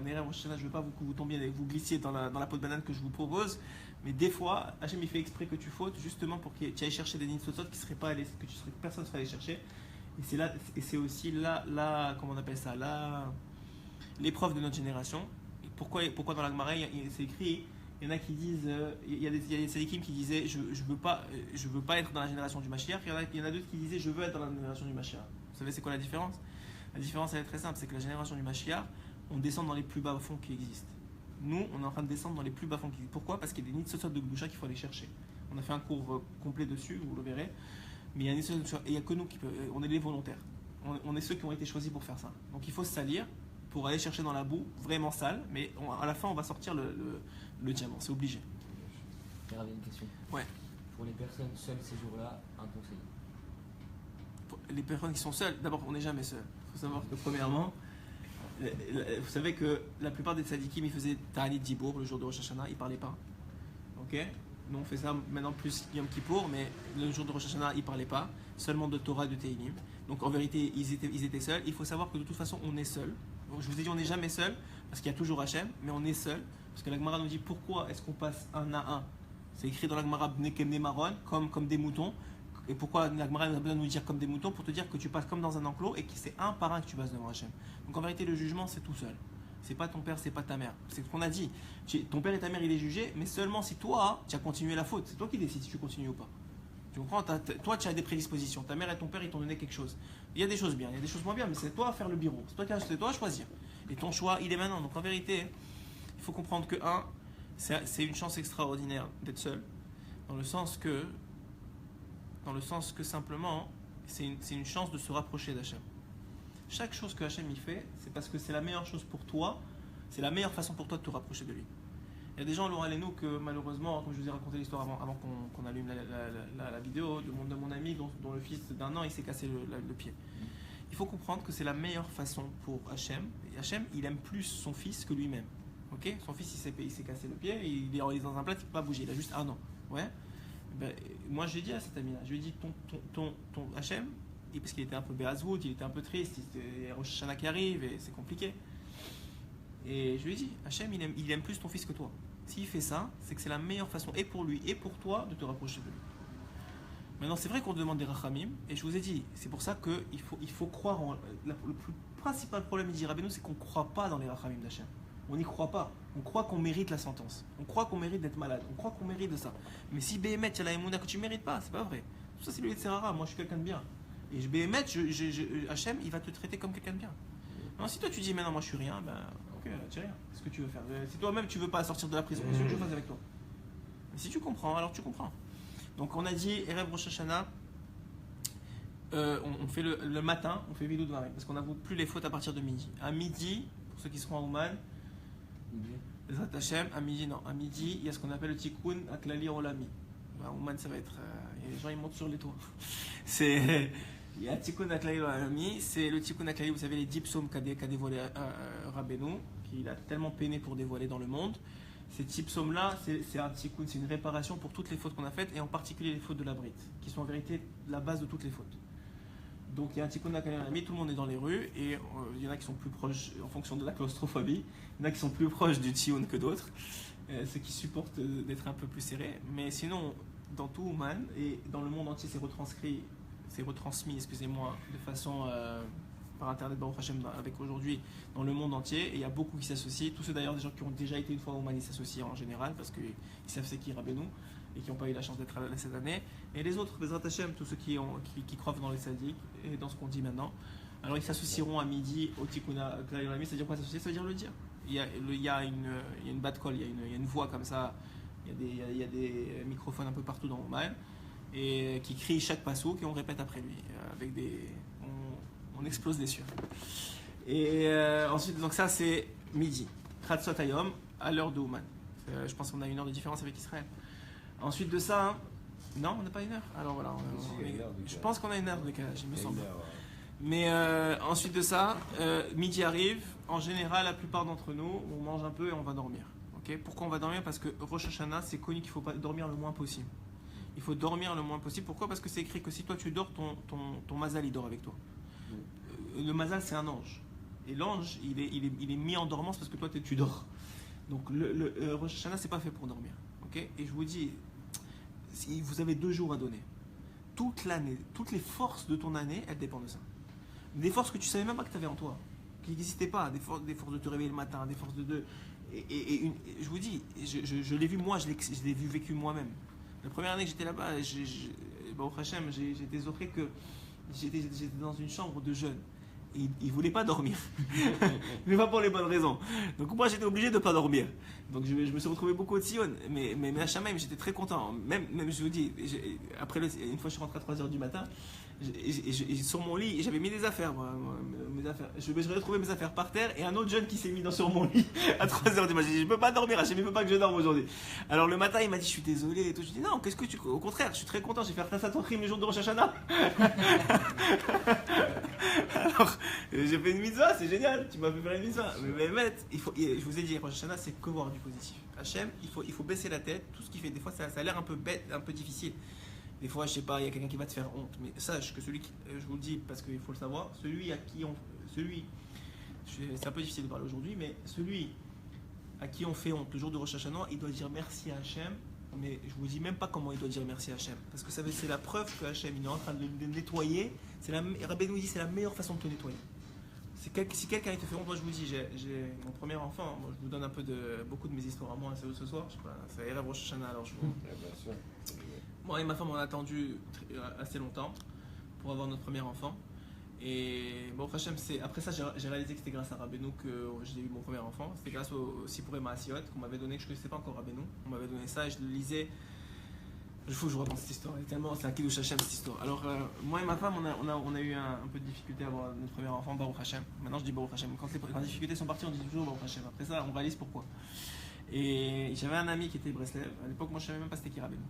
est là, je veux pas que vous tombiez, vous glissiez dans la peau de banane que je vous propose, mais des fois, Hachem il fait exprès que tu fautes justement pour que tu ailles chercher des nitzotzot qui seraient pas allés, personne ne serait allé chercher. Et c'est aussi comment on appelle ça, l'épreuve de notre génération. Et pourquoi dans la Gemara c'est écrit, il y en a qui disent, il y a des tzadikim qui disaient je veux pas être dans la génération du Mashiach. Il y en a d'autres qui disaient je veux être dans la génération du Mashiach. Vous savez c'est quoi la différence? La différence elle est très simple, c'est que la génération du Mashiach, on descend dans les plus bas fonds qui existent. Nous, on est en train de descendre dans les plus bas fonds qui existent. Pourquoi? Parce qu'il y a des nitzotzot de Gdusha qu'il faut aller chercher. On a fait un cours complet dessus, vous le verrez. Mais il n'y a que nous qui peuvent, on est les volontaires. On est ceux qui ont été choisis pour faire ça. Donc il faut se salir pour aller chercher dans la boue, vraiment sale, mais à la fin on va sortir le diamant, c'est obligé. J'avais une question. Ouais. Pour les personnes seules ces jours-là, un conseil. Pour les personnes qui sont seules, d'abord on n'est jamais seul. Il faut savoir que premièrement, vous savez que la plupart des tzadikim ils faisaient Ta'anit Dibour le jour de Rosh Hashanah, ils ne parlaient pas. Ok? Nous on fait ça maintenant plus Yom Kippour, mais le jour de Rosh Hashanah ils ne parlaient pas, seulement de Torah et de Tehillim. Donc en vérité ils étaient seuls. Il faut savoir que de toute façon on est seul. Donc, je vous ai dit on n'est jamais seul, parce qu'il y a toujours Hachem, mais on est seul, parce que la Gemara nous dit pourquoi est-ce qu'on passe un à un. C'est écrit dans la Gemara Bnekem Maron, comme des moutons. Et pourquoi la Gemara a besoin de nous dire comme des moutons? Pour te dire que tu passes comme dans un enclos et que c'est un par un que tu passes devant Hachem. Donc en vérité le jugement c'est tout seul. C'est pas ton père, c'est pas ta mère. C'est ce qu'on a dit. Ton père et ta mère, il est jugé, mais seulement si toi, tu as continué la faute. C'est toi qui décides si tu continues ou pas. Tu comprends? Toi, tu as des prédispositions. Ta mère et ton père, ils t'ont donné quelque chose. Il y a des choses bien, il y a des choses moins bien, mais c'est toi à faire le bureau. C'est toi à choisir. Et ton choix, il est maintenant. Donc en vérité, il faut comprendre que, c'est une chance extraordinaire d'être seul. Dans le sens que simplement, c'est une chance de se rapprocher d'Hachem. Chaque chose que Hachem y fait, c'est parce que c'est la meilleure chose pour toi, c'est la meilleure façon pour toi de te rapprocher de lui. Il y a des gens, Laura Lénou, que malheureusement, comme je vous ai raconté l'histoire avant qu'on allume la vidéo de mon ami dont le fils d'1 an il s'est cassé le pied. Il faut comprendre que c'est la meilleure façon pour Hachem. Et Hachem, il aime plus son fils que lui-même. Okay? Son fils, il s'est cassé le pied, il est dans un plat, il ne peut pas bouger, il a juste 1 an. Ouais? Ben, moi, je lui ai dit à cet ami-là, je lui ai dit, ton Hachem, parce qu'il était un peu béazout, il était un peu triste, il y a Rosh Hashanah qui arrive et c'est compliqué. Et je lui ai dit, Hachem, il aime plus ton fils que toi. S'il fait ça, c'est que c'est la meilleure façon, et pour lui, et pour toi, de te rapprocher de lui. Maintenant, c'est vrai qu'on demande des rachamim, et je vous ai dit, c'est pour ça qu'il faut croire en. Le plus principal problème, il dit Rabbeinu, c'est qu'on ne croit pas dans les rachamim d'Hachem. On n'y croit pas. On croit qu'on mérite la sentence. On croit qu'on mérite d'être malade. On croit qu'on mérite de ça. Mais si Béhémet, il y a la émouna que tu ne mérites pas, c'est pas vrai. Tout ça, c'est lui, c'est rara. Moi, je suis quelqu'un de bien. Et Béhémet, Hachem, il va te traiter comme quelqu'un de bien. Non, si toi, tu dis, maintenant, moi, je suis rien, ben, ok, tu es rien. Qu'est-ce que tu veux faire? Si toi-même, tu veux pas sortir de la prison, qu'est-ce que je fasse avec toi? Mais si tu comprends, alors tu comprends. Donc, on a dit, Erev Rosh Hashanah, on fait le matin, on fait vidéo de Varim, parce qu'on n'avoue plus les fautes à partir de midi. À midi, pour ceux qui seront à Ouman, Zat Hashem, à midi, il y a ce qu'on appelle le Tikkun Aklali Olami. À Ouman, ça va être. Les gens ils montent sur les toits. Il y a Tikkun Aklali Olami, c'est le Tikkun Aklali, vous savez, les 10 psaumes qu'a dévoilé Rabbeinu, qu'il a tellement peiné pour dévoiler dans le monde. Ces 10 psaumes-là, c'est un tikkun, c'est une réparation pour toutes les fautes qu'on a faites, et en particulier les fautes de la brite, qui sont en vérité la base de toutes les fautes. Donc il y a un tikkun d'Akalami, tout le monde est dans les rues, et il y en a qui sont plus proches, en fonction de la claustrophobie, il y en a qui sont plus proches du tzion que d'autres, ceux qui supportent d'être un peu plus serrés. Mais sinon, dans tout Ouman, et dans le monde entier, c'est retransmis, de façon par internet, Baruch Hashem, avec aujourd'hui dans le monde entier, et il y a beaucoup qui s'associent. Tous ceux d'ailleurs, des gens qui ont déjà été une fois au Ouman, ils s'associent en général parce qu'ils savent c'est qui Rabbeinu et qui n'ont pas eu la chance d'être là cette année. Et les autres, Bezrat Hashem, tous ceux qui croient dans les sadiques et dans ce qu'on dit maintenant, alors ils s'associeront à midi au Tikkun Aklali, c'est-à-dire quoi s'associer? Ça veut dire le dire. Il y a une bat call, il y a une voix comme ça, il y a des microphones un peu partout dans Ouman, et qui crient chaque passouk et on répète après lui avec on explose des cieux. Et ensuite, donc ça c'est midi. Chatzot Hayom, à l'heure de Ouman. Je pense qu'on a une heure de différence avec Israël. Ensuite de ça, non, on n'a pas une heure. Alors voilà, je pense qu'on a une heure de décalage, il me semble. Mais ensuite de ça, midi arrive. En général, la plupart d'entre nous, on mange un peu et on va dormir. Okay? Pourquoi on va dormir? Parce que Rosh Hashanah, c'est connu qu'il faut pas dormir le moins possible. Il faut dormir le moins possible. Pourquoi? Parce que c'est écrit que si toi tu dors, ton mazal il dort avec toi. Le mazal c'est un ange. Et l'ange il est mis en dormance parce que toi tu dors. Donc le Rosh Hashanah c'est pas fait pour dormir. Okay? Et je vous dis, si vous avez 2 jours à donner, toute l'année, toutes les forces de ton année, elles dépendent de ça. Des forces que tu savais même pas que tu avais en toi, qui n'existaient pas, des forces de te réveiller le matin, des forces de... je vous dis, je l'ai vu moi, je l'ai vu vécu moi-même. La première année que j'étais là-bas, Baruch Hashem, j'étais zoré que j'étais dans une chambre de jeunes. Et ils ne voulaient pas dormir. Mais pas pour les bonnes raisons. Donc moi j'étais obligé de ne pas dormir. Donc je me suis retrouvé beaucoup au Tzion. Mais à Shamaim, j'étais très content. Même je vous dis, après une fois je suis rentré à 3h du matin, sur mon lit, j'avais mis des affaires, mes affaires. Je retrouvais mes affaires par terre et un autre jeune qui s'est mis sur mon lit à 3h du matin. J'ai dit, je ne peux pas dormir, je ne peux pas que je dorme aujourd'hui. Alors le matin, il m'a dit, je suis désolé et tout. Je dis, non, qu'est-ce que tu. Au contraire, je suis très content, j'ai fait ça à ton crime le jour de Rosh Hashanah. Alors, j'ai fait une mitzvah, c'est génial, tu m'as fait faire une mitzvah. Mais je vous ai dit, Rosh Hashanah, c'est que voir du positif. Hachem, il faut baisser la tête, tout ce qu'il fait. Des fois, ça a l'air un peu bête, un peu difficile. Des fois, je sais pas, il y a quelqu'un qui va te faire honte. Mais sache que celui qui, je vous le dis parce qu'il faut le savoir, c'est un peu difficile de parler aujourd'hui, mais celui à qui on fait honte le jour de Rosh Hashanah, il doit dire merci à Hachem. Mais je vous dis même pas comment il doit dire merci à Hachem. Parce que c'est la preuve que Hachem, il est en train de le nettoyer. Rabbeinu nous dit c'est la meilleure façon de te nettoyer. Si quelqu'un te fait honte, moi je vous dis, j'ai mon premier enfant, moi, je vous donne beaucoup de mes histoires à moi, c'est ce soir, je sais pas, c'est Erev Rosh Hashanah, alors je vous... Moi et ma femme on a attendu assez longtemps pour avoir notre premier enfant. Et bon, Hachem, après ça j'ai réalisé que c'était grâce à Rabbeinu que j'ai eu mon premier enfant. C'était grâce au Sipurei Maasiot qu'on m'avait donné, que je ne connaissais pas encore Rabbeinu. On m'avait donné ça et je le lisais. Il faut que je raconte cette histoire, c'est un kiddush Hachem cette histoire. Alors moi et ma femme on a eu un peu de difficulté à avoir notre premier enfant, Baruch Hachem. Maintenant je dis Baruch Hachem, quand les difficultés sont parties on dit toujours Baruch Hachem. Après ça on réalise pourquoi. Et j'avais un ami qui était Breslev, à l'époque moi je ne savais même pas c'était qui Rabbeinu.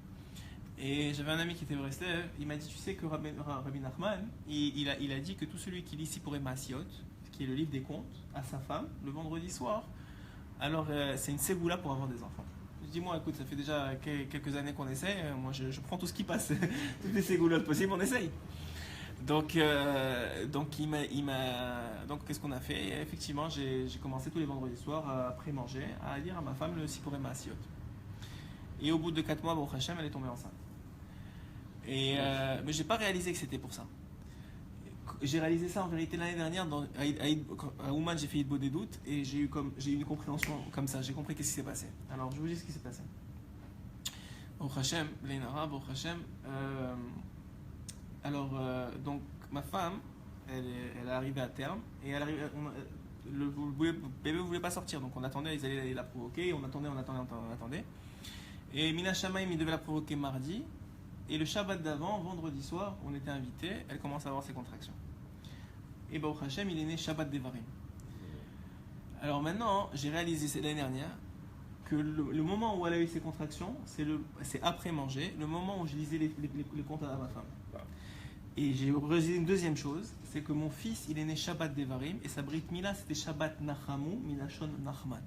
Et j'avais un ami qui était Breslev, il m'a dit tu sais que Rabbi Nachman, il a dit que tout celui qui lit Sipurei Maasiot, qui est le livre des contes, à sa femme, le vendredi soir, alors c'est une séboula pour avoir des enfants. Je dis, moi, écoute, ça fait déjà quelques années qu'on essaie. Moi, je prends tout ce qui passe. Toutes les ségoulottes possibles, on essaye. Donc qu'est-ce qu'on a fait? Et effectivement, j'ai commencé tous les vendredis soirs, après manger, à lire à ma femme le Sipouré Maasiot. Et au bout de 4 mois, Baruch Hashem, elle est tombée enceinte. Mais j'ai pas réalisé que c'était pour ça. J'ai réalisé ça en vérité l'année dernière à Ouman, j'ai fait Idbo des doutes et j'ai eu une compréhension comme ça. J'ai compris qu'est-ce qui s'est passé. Alors je vous dis ce qui s'est passé. Baruch Hashem, Leinara, Baruch Hashem. Donc ma femme, elle est arrivée à terme et le bébé ne voulait pas sortir, donc on attendait, ils allaient la provoquer, on attendait. Et Mina Shamaim, il devait la provoquer mardi. Et le Shabbat d'avant, vendredi soir, on était invités, elle commence à avoir ses contractions. Et Baruch Hashem, il est né Shabbat Devarim. Alors maintenant, j'ai réalisé l'année dernière que le moment où elle a eu ses contractions, c'est après manger, le moment où je lisais les contes à ma femme. Et j'ai réalisé une deuxième chose, c'est que mon fils, il est né Shabbat Devarim, et sa Brit Mila, c'était Shabbat Nachamu, Minashon Nachman.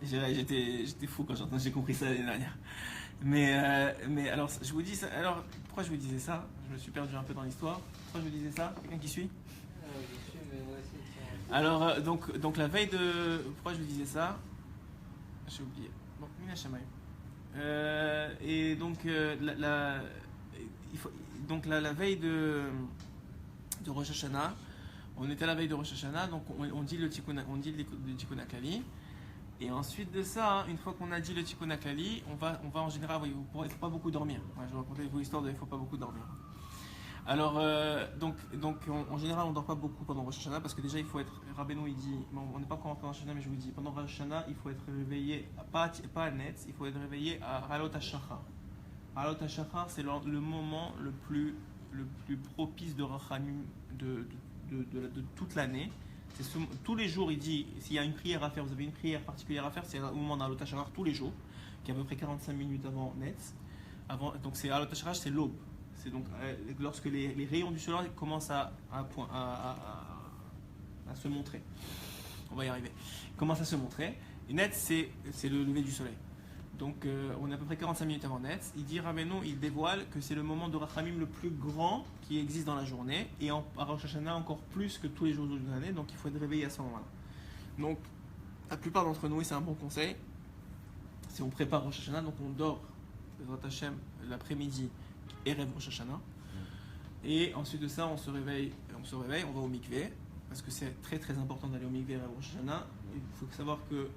J'étais fou quand j'ai compris ça l'année dernière. Mais alors, je vous dis ça. Alors, pourquoi je vous disais ça? Je me suis perdu un peu dans l'histoire. Pourquoi je vous disais ça? Quelqu'un qui suit? Je suis, mais moi aussi. Alors, donc la veille de. Pourquoi je vous disais ça? J'ai oublié. Bon, Mina Shamaï. Et donc, la veille de Rosh Hashanah, on était à la veille de Rosh Hashanah, donc on dit le Tikkun HaKlali. Et ensuite de ça, une fois qu'on a dit le Tikkun HaKlali, on va en général, il ne faut pas beaucoup dormir. Ouais, je vais raconter vos histoires il ne faut pas beaucoup dormir. Alors, en général, on ne dort pas beaucoup pendant Rosh Hashanah parce que déjà, il faut être. Rabbeinu, il dit, bon, on n'est pas encore en Rosh Hashanah, mais je vous dis, pendant Rosh Hashanah, il faut être réveillé, pas à Netz, il faut être réveillé à Halot HaShachar. Halot HaShachar, c'est le moment le plus propice de Rachamim de toute l'année. Tous les jours, il dit, s'il y a une prière à faire, vous avez une prière particulière à faire, c'est au moment d'Halot HaShachar tous les jours, qui est à peu près 45 minutes avant Netz. Donc c'est Halot HaShachar, c'est l'aube. C'est donc lorsque les rayons du soleil commencent à se montrer. On va y arriver. Commence à se montrer. Et Netz, c'est le lever du soleil. Donc on est à peu près 45 minutes avant Netz. Il dit Rabbeinu, il dévoile que c'est le moment de Rachamim le plus grand qui existe dans la journée. Et à Rosh Hashanah encore plus que tous les jours de l'année. Donc il faut être réveillé à ce moment-là. Donc la plupart d'entre nous, et c'est un bon conseil, si on prépare Rosh Hashanah, donc on dort l'après-midi et rêve Rosh Hashanah. Et ensuite de ça, on se réveille, on va au mikvé, parce que c'est très très important d'aller au mikvé et rêve Rosh Hashanah. Il faut savoir que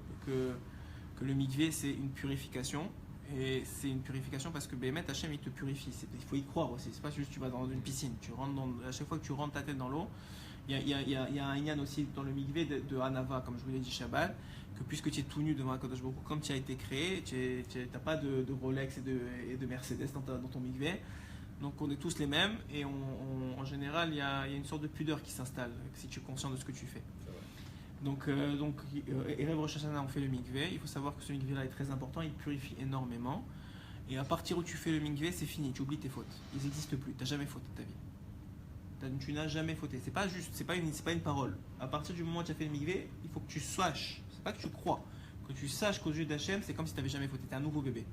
le mikvé, c'est une purification. Et c'est une purification parce que Bémet Hachem, il te purifie. Il faut y croire aussi. C'est pas juste tu vas dans une piscine. À chaque fois que tu rentres ta tête dans l'eau, il y a un inyan aussi dans le mikvé de Hanava, comme je vous l'ai dit Shabbat, que puisque tu es tout nu devant un Kadosh Baruch Hu, comme tu as été créé, tu n'as pas de Rolex et de Mercedes dans ton mikvé. Donc on est tous les mêmes et en général il y a une sorte de pudeur qui s'installe si tu es conscient de ce que tu fais. Donc Erev Rosh Hashanah, on fait le mikvé. Il faut savoir que ce mikvé là est très important, il purifie énormément. Et à partir où tu fais le mikvé, c'est fini, tu oublies tes fautes. Ils n'existent plus, tu n'as jamais fauté de ta vie. Tu n'as jamais fauté. C'est pas juste, c'est pas une parole. À partir du moment où tu as fait le mikvé, il faut que tu saches, c'est pas que tu crois, que tu saches qu'aux yeux d'Hachem, c'est comme si tu n'avais jamais fauté. Tu es un nouveau bébé.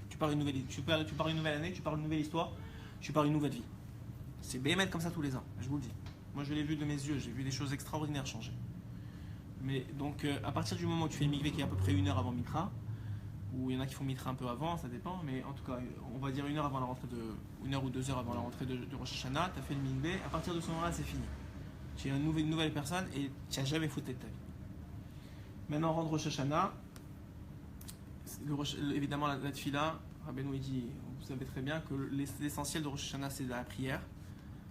Tu pars une nouvelle année, tu pars une nouvelle histoire, tu pars une nouvelle vie. C'est bémet comme ça tous les ans, je vous le dis. Moi je l'ai vu de mes yeux, j'ai vu des choses extraordinaires changer. Mais donc à partir du moment où tu fais le mikvé qui est à peu près 1 heure avant Mitra, ou il y en a qui font Mitra un peu avant, ça dépend, mais en tout cas on va dire 1 heure avant la rentrée 1 heure ou 2 heures avant la rentrée de Rosh Hashanah, tu as fait le mikvé, à partir de ce moment-là c'est fini. Tu es une nouvelle personne et tu n'as jamais fauté de ta vie. Maintenant on rentre Rosh Hashanah, évidemment la tefila, Rabbeinu il dit, vous savez très bien que l'essentiel de Rosh Hashanah c'est la prière.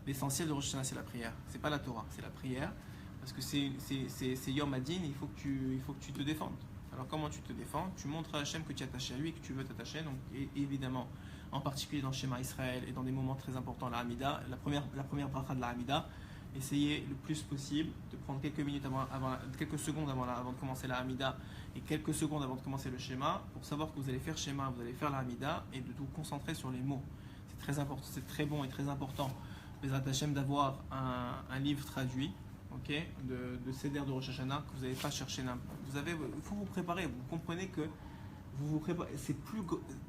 L'essentiel de Rosh Hashanah c'est la prière, c'est pas la Torah, c'est la prière. Parce que c'est Yom Adin, il faut que tu te défendes. Alors comment tu te défends? Tu montres à Hachem que tu es attaché à lui et que tu veux t'attacher. Donc évidemment, en particulier dans le schéma Israël et dans des moments très importants, la Hamida, la première bracha de la Hamida, essayez le plus possible de prendre quelques secondes avant de commencer la Hamida et quelques secondes avant de commencer le schéma pour savoir que vous allez faire schéma, vous allez faire la Hamida et de vous concentrer sur les mots. C'est très important, c'est très bon et très important, Bezrat Hachem, d'avoir un livre traduit. ok, de Seder de Rosh Hashanah, que vous n'avez pas cherché. Il faut vous préparer. Vous comprenez que vous préparez.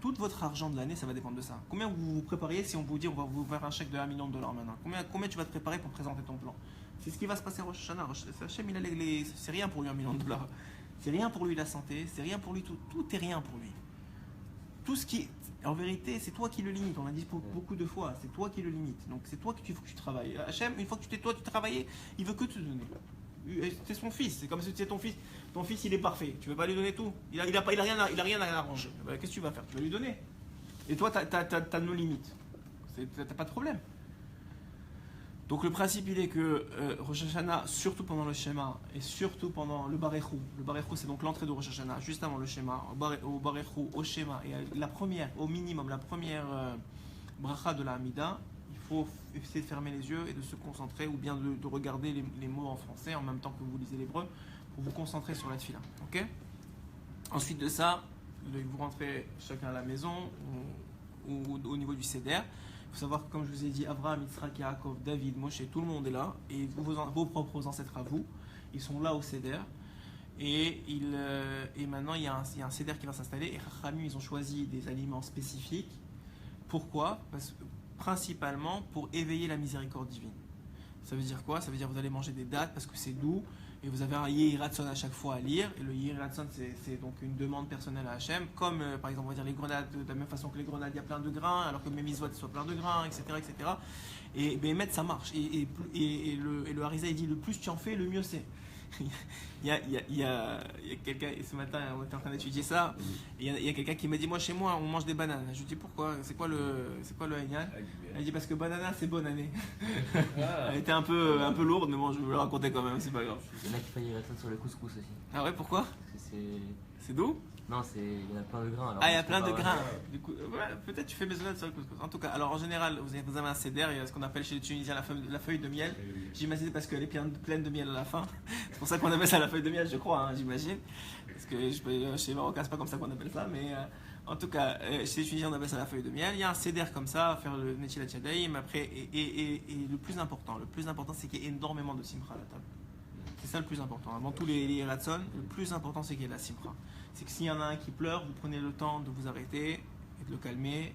Tout votre argent de l'année, ça va dépendre de ça. Combien vous vous préparez si on vous dit on va vous faire un chèque de $1 million maintenant? Combien tu vas te préparer pour présenter ton plan? C'est ce qui va se passer à Rosh Hashanah. Hachem, c'est rien pour lui $1 million. C'est rien pour lui la santé, c'est rien pour lui tout. Tout est rien pour lui. Tout ce qui, en vérité, c'est toi qui le limites. On l'a dit beaucoup de fois, c'est toi qui le limites. Donc c'est toi qu'il faut que tu travailles. Hachem, une fois que tu travailles, il veut que te donner. C'est son fils, c'est comme si c'était ton fils. Ton fils, il est parfait. Tu veux pas lui donner tout. Il a rien à arranger. Qu'est-ce que tu vas faire? Tu vas lui donner. Et toi, t'as nos limites. T'as pas de problème. Donc le principe, il est que Rosh Hashanah, surtout pendant le Shema et surtout pendant le Barechou. Le Barechou, c'est donc l'entrée de Rosh Hashanah, juste avant le Shema, au Barechou, au Shema, et au minimum, la première bracha de la Hamida, il faut essayer de fermer les yeux et de se concentrer, ou bien de regarder les mots en français en même temps que vous lisez l'hébreu, pour vous concentrer sur la tefila. Ok? Ensuite de ça, vous rentrez chacun à la maison ou au niveau du Seder. Il faut savoir que, comme je vous ai dit, Abraham, Yitzhak, Yaakov, David, Moshe, tout le monde est là. Et vos propres ancêtres à vous, ils sont là au Seder. Et maintenant, il y a un Seder qui va s'installer. Et Chachamim, ils ont choisi des aliments spécifiques. Pourquoi? Principalement pour éveiller la miséricorde divine. Ça veut dire quoi? Ça veut dire que vous allez manger des dattes parce que c'est doux. Et vous avez un Yehi Ratzon à chaque fois à lire. Et le Yehi Ratzon, c'est donc une demande personnelle à Hachem. Comme, par exemple, on va dire les grenades, de la même façon que les grenades, il y a plein de grains, alors que mes misvotes soient plein de grains, etc. etc. Et Béhémet, ça marche. Et le Harizah, il dit, le plus tu en fais, le mieux c'est. il y a quelqu'un, et ce matin, on était en train d'étudier ça, et il y a quelqu'un qui m'a dit, moi, chez moi, on mange des bananes. Je lui dis, pourquoi? C'est quoi le Haïnian? Elle dit, parce que banana, c'est bonne année. Elle était un peu lourde, mais bon, je vais le raconter quand même, c'est pas grave. Il y en a qui failli rester sur le couscous aussi. Ah ouais, pourquoi? Parce que c'est doux? Non, il y en a plein de grains. Alors il y a plein de grains. Du coup, ouais, peut-être tu fais maisonnade sur le couscous. En tout cas, alors en général, vous avez un céder, il y a ce qu'on appelle chez les Tunisiens la feuille de miel. J'imagine parce qu'elle est pleine de miel à la fin. C'est pour ça qu'on appelle ça la feuille de miel, je crois, hein, j'imagine. Parce que chez les Marocains, c'est pas comme ça qu'on appelle ça, mais en tout cas, chez les Tunisiens, on appelle ça la feuille de miel. Il y a un céder comme ça, à faire le Netilat Yadayim. Après, et le plus important, c'est qu'il y ait énormément de simcha à la table. C'est ça le plus important. Avant tous les ratzon, le plus important c'est qu'il y ait la simcha. C'est que s'il y en a un qui pleure, vous prenez le temps de vous arrêter et de le calmer.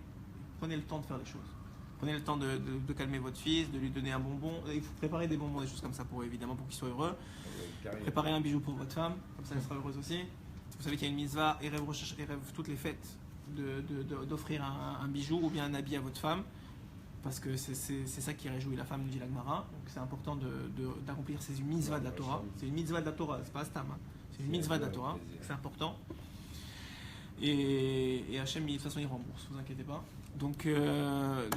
Prenez le temps de faire les choses. Prenez le temps de calmer votre fils, de lui donner un bonbon. Il faut préparer des bonbons, des choses comme ça pour évidemment pour qu'il soit heureux. Préparez un bijou pour votre femme, comme ça elle sera heureuse aussi. Vous savez qu'il y a une mitzvah et rêve toutes les fêtes d'offrir un bijou ou bien un habit à votre femme. Parce que c'est ça qui réjouit la femme, nous dit la Gemara. Donc c'est important d'accomplir ces mitzvahs de la Torah. C'est une mitzvah de la Torah, c'est pas Astam. Hein. C'est une mitzvah de la Torah, c'est important. Et Hachem, de toute façon, il rembourse, vous inquiétez pas. Donc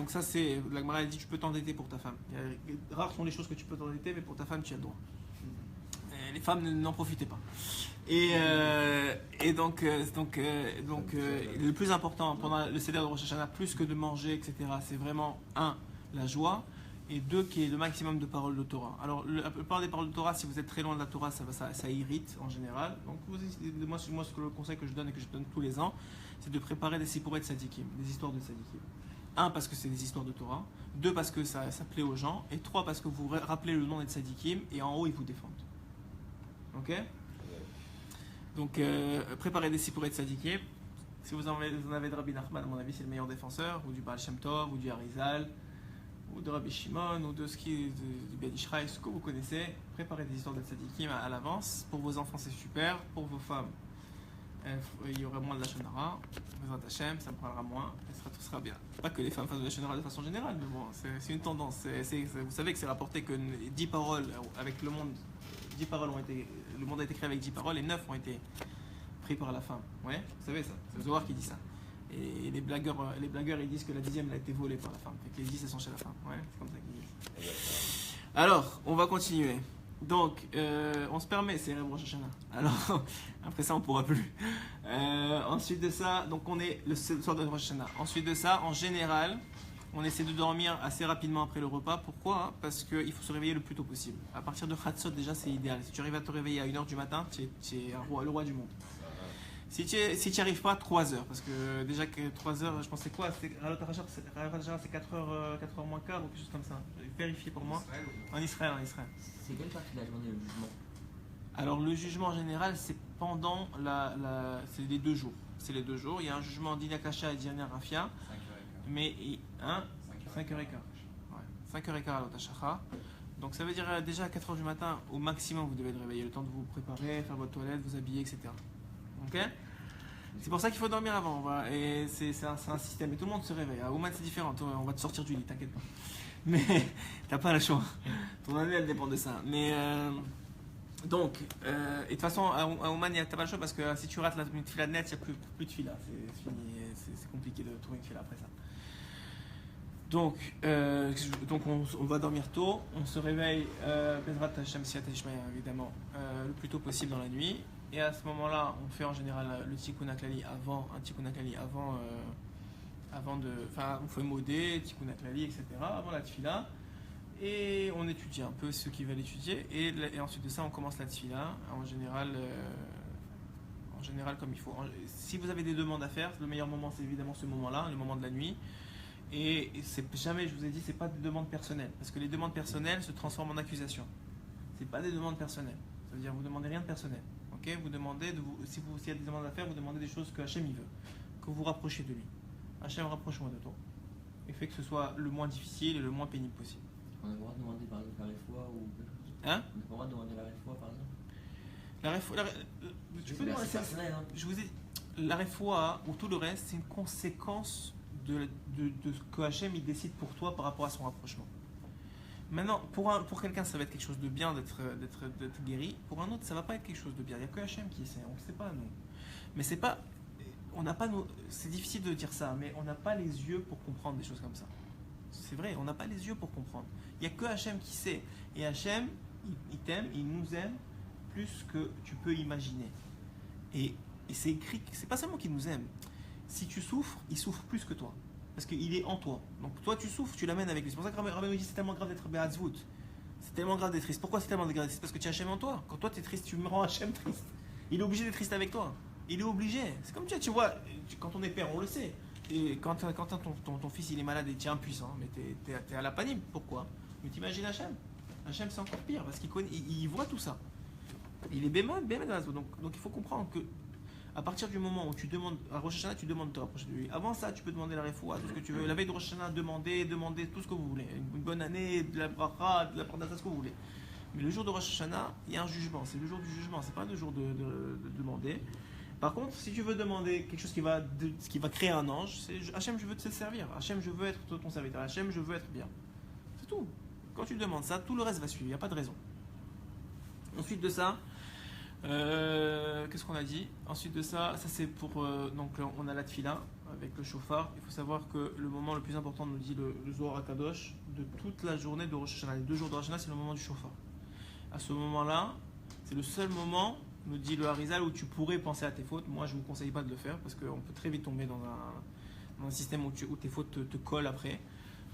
ça, c'est. La Gemara, elle dit tu peux t'endetter pour ta femme. Rares sont les choses que tu peux t'endetter, mais pour ta femme, tu as le droit. Et les femmes, n'en profitez pas. Et donc, le plus important pendant le Seder de Rosh Hashanah, plus que de manger, etc., c'est vraiment, la joie, et 2, qu'il y ait le maximum de paroles de Torah. Alors, la plupart des paroles de Torah, si vous êtes très loin de la Torah, ça irrite en général. Donc, moi, le conseil que je donne et que je donne tous les ans, c'est de préparer des sipourets de Sadikim, des histoires de Sadikim. 1, parce que c'est des histoires de Torah. 2, parce que ça plaît aux gens. Et 3, parce que vous rappelez le nom des Sadikim, et en haut, ils vous défendent. Ok? Donc, préparez des sipourets de Sadikim. Si vous en avez de Rabbi Nachman, à mon avis, c'est le meilleur défenseur, ou du Baal Shem Tov, ou du Harizal, ou de Rabbi Shimon, ou du Ben Ishraï, ce que vous connaissez. Préparez des histoires de Sadikim à l'avance. Pour vos enfants, c'est super. Pour vos femmes, il y aura moins de la Shonara. Bezrat Hashem, ça me parlera moins, et tout sera bien. Pas que les femmes fassent de la Shonara de façon générale, mais bon, c'est une tendance. Vous savez que c'est rapporté que 10 paroles avec le monde, 10 paroles le monde a été créé avec 10 paroles, et 9 ont été pris par la femme. Ouais, vous savez ça, c'est Zohar qui dit ça. Et les blagueurs ils disent que la 10e elle a été volée par la femme. Fait que les 10 elles sont chez la femme. Ouais, c'est comme ça qu'ils disent. Alors, on va continuer. Donc, on se permet, c'est Rosh Hashanah. Alors, après ça, on ne pourra plus. Ensuite de ça, donc on est le soir de Rosh Hashanah. Ensuite de ça, en général, on essaie de dormir assez rapidement après le repas. Pourquoi? Parce qu'il faut se réveiller le plus tôt possible. À partir de Chatzot, déjà, c'est idéal. Si tu arrives à te réveiller à 1h du matin, tu es le roi du monde. Si tu n'y arrives pas, 3 heures. Parce que déjà que 3 heures, je pense c'est quoi? C'est 4 heures, 4 heures moins quart ou quelque chose comme ça. Vérifiez pour moi. En Israël. C'est quelle partie de la journée le jugement? Alors le jugement en général, c'est pendant c'est les 2 jours. C'est les 2 jours. Il y a un jugement d'Ina Kasha et d'Ina Rafia. 5h15. Mais 5h15. Ouais, 5h15 à l'Otashacha. Donc ça veut dire déjà à 4h du matin, au maximum, vous devez être réveillé. Le temps de vous préparer, faire votre toilette, vous habiller, etc. Ok? C'est pour ça qu'il faut dormir avant. Voilà. Et c'est un système. Et tout le monde se réveille. À Ouman, c'est différent. On va te sortir du lit, t'inquiète pas. Mais t'as pas le choix. Ton année, elle dépend de ça. Mais donc, et de toute façon, à Ouman, t'as pas le choix parce que si tu rates une fila nette, il n'y a plus de fila. C'est fini. C'est compliqué de trouver une fila après ça. Donc on va dormir tôt. On se réveille, Bezrat Hashem Siyat Ishmael, évidemment, le plus tôt possible dans la nuit. Et à ce moment-là, on fait en général le Tikkun HaKlali avant on fait modé, Tikkun HaKlali, etc. avant la tfila. Et on étudie un peu ceux qui veulent étudier. Et ensuite de ça, on commence la tfila. En général, comme il faut. Si vous avez des demandes à faire, le meilleur moment, c'est évidemment ce moment-là, le moment de la nuit. Et c'est jamais, je vous ai dit, c'est pas des demandes personnelles. Parce que les demandes personnelles se transforment en accusations. C'est pas des demandes personnelles. Ça veut dire vous demandez rien de personnel. Ok? Vous demandez, s'il y a des demandes à faire, vous demandez des choses que Hachem il veut. Que vous rapprochez de lui. Hachem, rapproche-moi de toi. Et fait que ce soit le moins difficile et le moins pénible possible. On a le droit de demander par exemple la réfoua ou quelque chose. Hein? On a le droit de demander la réfoua par exemple. La réfoua, tu peux demander, personnel, hein. je vous ai la réfoua ou tout le reste, c'est une conséquence de ce que Hachem il décide pour toi par rapport à son rapprochement. Maintenant, pour quelqu'un, ça va être quelque chose de bien d'être guéri. Pour un autre, ça va pas être quelque chose de bien. Il n'y a que Hachem qui sait. On ne sait pas, nous. Mais c'est pas. On n'a pas. C'est difficile de dire ça, mais on n'a pas les yeux pour comprendre des choses comme ça. C'est vrai, on n'a pas les yeux pour comprendre. Il n'y a que Hachem qui sait. Et Hachem, il t'aime, il nous aime plus que tu peux imaginer. Et c'est écrit, c'est pas seulement qu'il nous aime. Si tu souffres, il souffre plus que toi. Parce qu'il est en toi. Donc toi tu souffres, tu l'amènes avec lui. C'est pour ça que Rabbi nous dit c'est tellement grave d'être Be'atzvut. C'est tellement grave d'être triste. Pourquoi c'est tellement grave? C'est parce que tu as Hachem en toi. Quand toi tu es triste, tu me rends Hachem triste. Il est obligé d'être triste avec toi. Il est obligé. C'est comme tu vois, quand on est père, on le sait. Et quand ton fils il est malade et tu es impuissant, mais tu es à la panique. Pourquoi? Mais t'imagines Hachem. Hachem c'est encore pire parce qu'il voit tout ça. Il est bémol. Donc il faut comprendre que à partir du moment où tu demandes à Rosh Hashanah, tu demandes de te rapprocher de lui. Avant ça, tu peux demander la refoua, tout ce que tu veux. La veille de Rosh Hashanah, demander tout ce que vous voulez. Une bonne année, de la bracha, de la parnassa, ce que vous voulez. Mais le jour de Rosh Hashanah, il y a un jugement. C'est le jour du jugement, c'est pas le jour de demander. Par contre, si tu veux demander quelque chose qui va créer un ange, c'est Hachem, je veux te servir. Hachem, je veux être ton serviteur. Hachem, je veux être bien. C'est tout. Quand tu demandes ça, tout le reste va suivre. Il n'y a pas de raison. Ensuite de ça, qu'est-ce qu'on a dit? Ensuite de ça c'est pour donc on a la tfila avec le shofar. Il faut savoir que le moment le plus important, nous dit le Zohar HaKadosh, de toute la journée de Rosh Hashanah, les 2 jours de Rosh Hashanah, c'est le moment du shofar. À ce moment-là, c'est le seul moment, nous dit le Harizal, où tu pourrais penser à tes fautes. Moi, je ne vous conseille pas de le faire parce qu'on peut très vite tomber dans un système où tes fautes te collent après.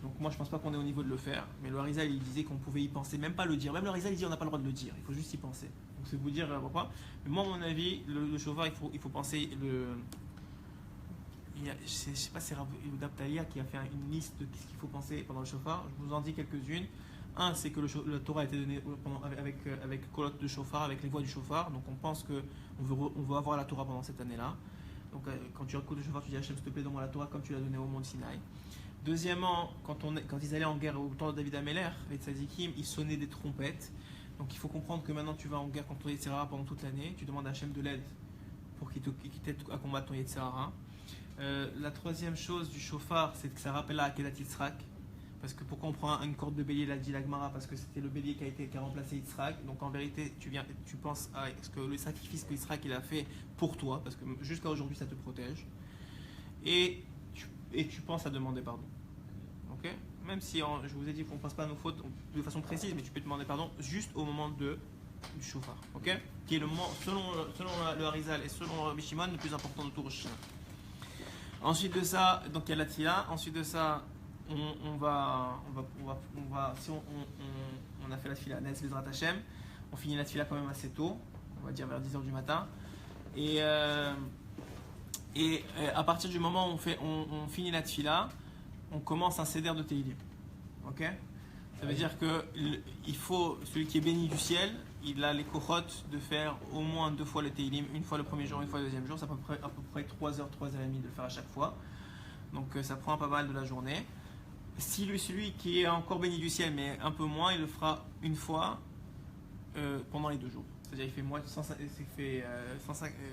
Donc moi, je pense pas qu'on est au niveau de le faire. Mais le Harizal, il disait qu'on pouvait y penser, même pas le dire. Même le Harizal, il dit on n'a pas le droit de le dire. Il faut juste y penser. Donc c'est vous dire pourquoi. Mais moi, à mon avis, le shofar, il faut penser. Je sais pas si c'est Yehuda Ptalia qui a fait une liste de ce qu'il faut penser pendant le shofar. Je vous en dis quelques-unes. Un, c'est que la Torah a été donnée avec kolot de shofar, avec les voix du shofar. Donc on pense qu'on veut avoir la Torah pendant cette année-là. Donc quand tu écoutes le shofar, tu dis Hachem, s'il te plaît, donne-moi la Torah comme tu l'as donnée au mont Sinaï. Deuxièmement, quand ils allaient en guerre au temps de David Améler, les tzadikim, ils sonnaient des trompettes. Donc il faut comprendre que maintenant tu vas en guerre contre ton Yetzirah pendant toute l'année. Tu demandes à Hachem de l'aide pour qu'il t'aide à combattre ton Yetzirah. La troisième chose du shofar, c'est que ça rappelle la Akedat Yitzhak. Parce que pourquoi on prend une corde de bélier, l'a dit la Gemara? Parce que c'était le bélier qui a remplacé Yitzhak. Donc en vérité, tu penses à ce que le sacrifice que Yitzhak il a fait pour toi, parce que jusqu'à aujourd'hui ça te protège. Et tu penses à demander pardon. Ok? Même si je vous ai dit qu'on ne pense pas à nos fautes de façon précise, mais tu peux demander pardon juste au moment du shofar. Ok? Qui est le moment, selon le Harizal et selon Rabbi Shimon, le plus important de tout Rosh Hashanah. Ensuite de ça, donc il y a la tfila. Ensuite de ça, on va si on a fait la tfila Nes Bezrat Hashem, on finit la tfila quand même assez tôt, on va dire vers 10h du matin. Et Et à partir du moment où on finit la tfila, on commence un seder de Teilim. Ok? Ça veut dire que il faut, celui qui est béni du ciel, il a les kochot de faire au moins 2 fois le Teilim, une fois le premier jour, une fois le deuxième jour. C'est à peu près 3 heures, 3 heures et demie de le faire à chaque fois. Donc ça prend pas mal de la journée. Si celui qui est encore béni du ciel, mais un peu moins, il le fera une fois pendant les 2 jours. C'est-à-dire il fait